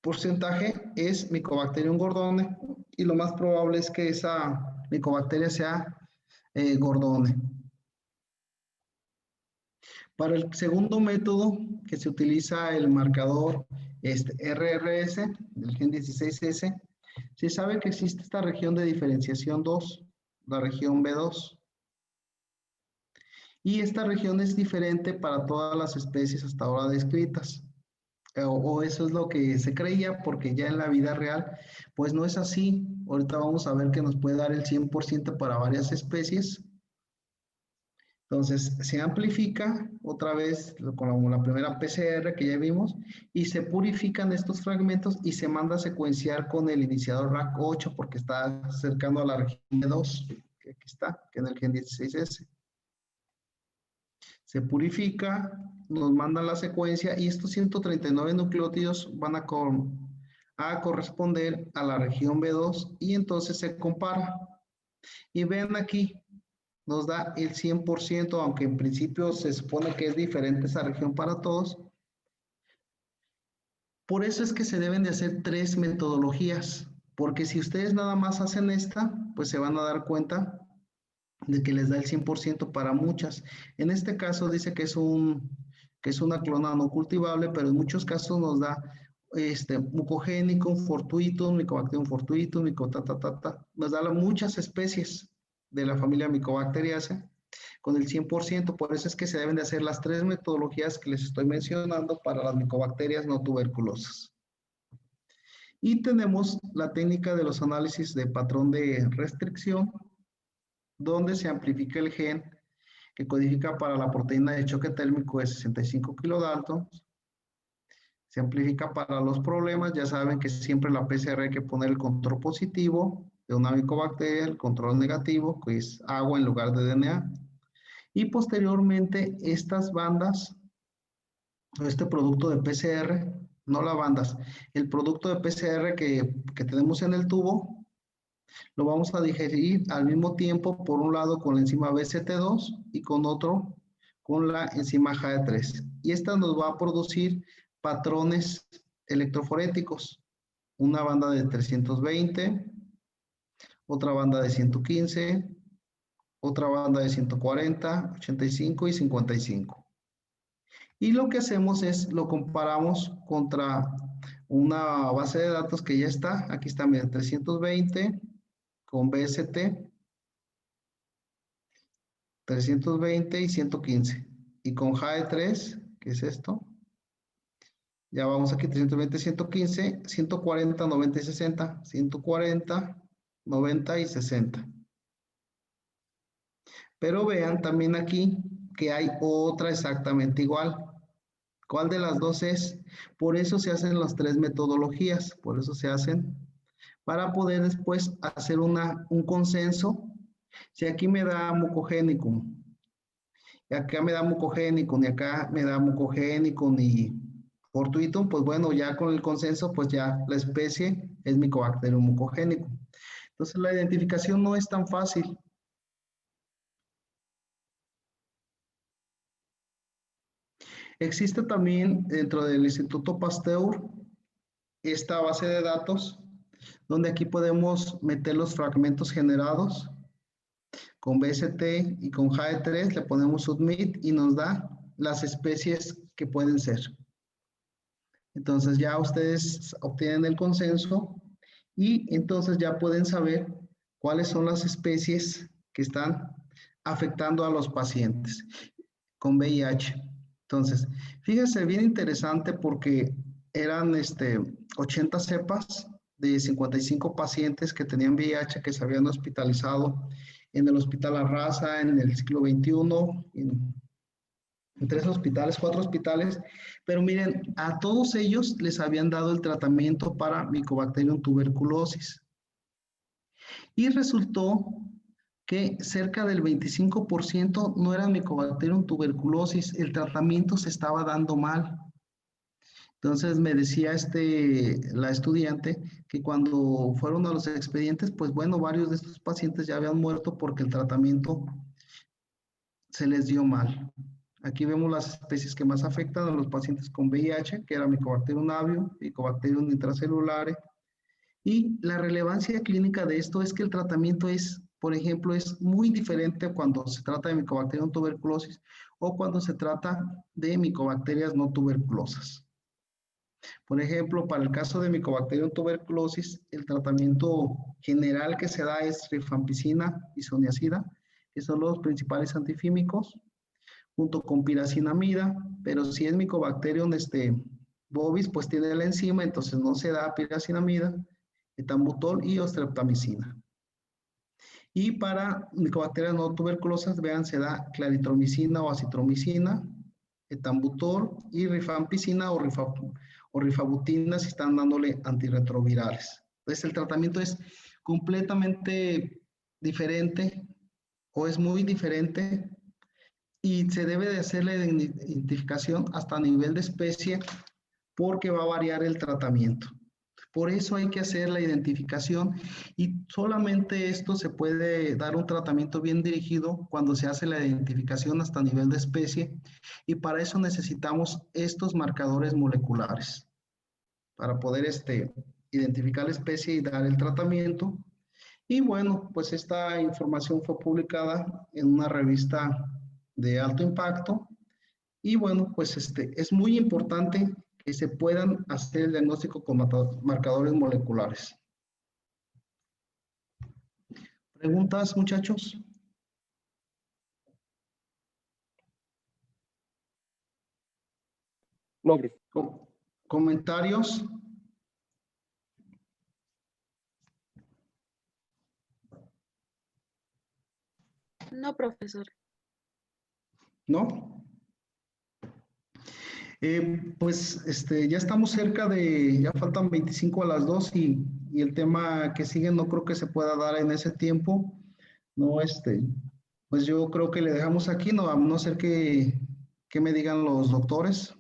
porcentaje es Mycobacterium gordone y lo más probable es que esa micobacteria sea gordone. Para el segundo método que se utiliza el marcador RRS, el gen 16S, se sabe que existe esta región de diferenciación 2, la región B2. Y esta región es diferente para todas las especies hasta ahora descritas. O eso es lo que se creía, porque ya en la vida real, pues no es así. Ahorita vamos a ver que nos puede dar el 100% para varias especies. Entonces, se amplifica otra vez como la primera PCR que ya vimos y se purifican estos fragmentos y se manda a secuenciar con el iniciador RAC8 porque está cercano a la región B2, que aquí está, que es el gen 16S. Se purifica, nos mandan la secuencia y estos 139 nucleótidos van a corresponder a la región B2 y entonces se compara. Y ven aquí, nos da el 100%, aunque en principio se supone que es diferente esa región para todos. Por eso es que se deben de hacer 3 metodologías, porque si ustedes nada más hacen esta, pues se van a dar cuenta de que les da el 100% para muchas. En este caso dice que es una clona no cultivable, pero en muchos casos nos da mucogénico, fortuitum, Mycobacterium fortuitum, nos da muchas especies de la familia Mycobacteriaceae con el 100%, por eso es que se deben de hacer las 3 metodologías que les estoy mencionando para las micobacterias no tuberculosas. Y tenemos la técnica de los análisis de patrón de restricción, donde se amplifica el gen que codifica para la proteína de choque térmico de 65 kilodaltons. Se amplifica para los problemas, ya saben que siempre en la PCR hay que poner el control positivo de una micobacteria, el control negativo, que es agua en lugar de DNA. Y posteriormente estas bandas, este producto de PCR, no las bandas, el producto de PCR que tenemos en el tubo, Lo vamos a digerir al mismo tiempo, por un lado con la enzima BCT2 y con otro con la enzima JAE3. Y esta nos va a producir patrones electroforéticos. Una banda de 320, otra banda de 115, otra banda de 140, 85 y 55. Y lo que hacemos es, lo comparamos contra una base de datos que ya está. Aquí está, mira, 320 con BST, 320 y 115. Y con JAE3, ¿qué es esto? Ya vamos aquí, 320, 115, 140, 90 y 60. 140, 90 y 60. Pero vean también aquí que hay otra exactamente igual. ¿Cuál de las dos es? Por eso se hacen las tres metodologías, por eso se hacen, para poder después hacer un consenso. Si aquí me da mucogénico, y acá me da mucogénico, ni acá me da mucogénico, ni fortuito, pues bueno, ya con el consenso, pues ya la especie es Mycobacterium mucogénico. Entonces la identificación no es tan fácil. Existe también dentro del Instituto Pasteur esta base de datos, donde aquí podemos meter los fragmentos generados con BST y con JAE3, le ponemos submit y nos da las especies que pueden ser. Entonces ya ustedes obtienen el consenso y entonces ya pueden saber cuáles son las especies que están afectando a los pacientes con VIH. Entonces, fíjense, bien interesante porque eran 80 cepas de 55 pacientes que tenían VIH que se habían hospitalizado en el Hospital Arrasa en el siglo XXI, en 3 hospitales, 4 hospitales, pero miren, a todos ellos les habían dado el tratamiento para Mycobacterium tuberculosis. Y resultó que cerca del 25% no era Mycobacterium tuberculosis, el tratamiento se estaba dando mal. Entonces me decía la estudiante que cuando fueron a los expedientes, pues bueno, varios de estos pacientes ya habían muerto porque el tratamiento se les dio mal. Aquí vemos las especies que más afectan a los pacientes con VIH, que era Mycobacterium avium, Mycobacterium intracelulares. Y la relevancia clínica de esto es que el tratamiento es, por ejemplo, es muy diferente cuando se trata de Mycobacterium tuberculosis o cuando se trata de micobacterias no tuberculosas. Por ejemplo, para el caso de Mycobacterium tuberculosis, el tratamiento general que se da es rifampicina y isoniazida, que son los principales antifímicos, junto con piracinamida, pero si es Mycobacterium bovis, pues tiene la enzima, entonces no se da piracinamida, etambutol y ostreptamicina. Y para micobacterias no tuberculosas, vean, se da claritromicina o acitromicina, etambutol y rifampicina o rifabutina si están dándole antirretrovirales. Entonces el tratamiento es completamente diferente o es muy diferente y se debe de hacer la identificación hasta a nivel de especie porque va a variar el tratamiento. Por eso hay que hacer la identificación y solamente esto se puede dar un tratamiento bien dirigido cuando se hace la identificación hasta nivel de especie y para eso necesitamos estos marcadores moleculares para poder identificar la especie y dar el tratamiento. Y bueno, pues esta información fue publicada en una revista de alto impacto y bueno, pues es muy importante que se puedan hacer el diagnóstico con marcadores moleculares. ¿Preguntas, muchachos? No, profe. ¿Comentarios? No, profesor. ¿No? Pues ya estamos cerca ya faltan 25 a las 2 y el tema que sigue no creo que se pueda dar en ese tiempo. No, pues yo creo que le dejamos aquí, no, a no ser que me digan los doctores.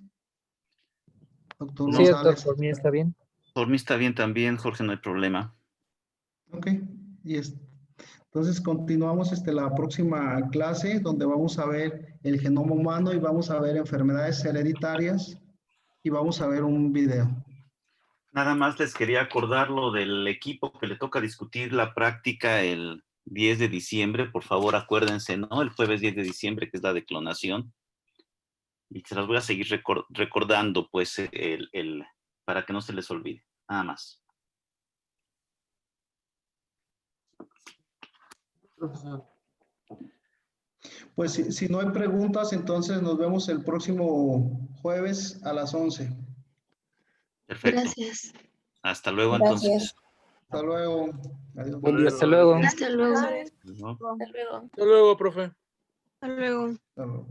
Doctor No. Sí, doctor, González. por mí está bien. Por mí está bien también, Jorge, no hay problema. Ok, Entonces continuamos la próxima clase donde vamos a ver el genoma humano y vamos a ver enfermedades hereditarias y vamos a ver un video. Nada más les quería acordar lo del equipo que le toca discutir la práctica el 10 de diciembre. Por favor, acuérdense, ¿no? El jueves 10 de diciembre, que es la de clonación. Y se las voy a seguir recordando, pues, para que no se les olvide. Nada más. Pues si no hay preguntas, entonces nos vemos el próximo jueves a las 11. Perfecto. Gracias. Hasta luego, Gracias. entonces. Hasta luego. Adiós. Buen día. Hasta luego. Hasta luego. ¿No? Hasta luego. Hasta luego, profe. Hasta luego. Hasta luego.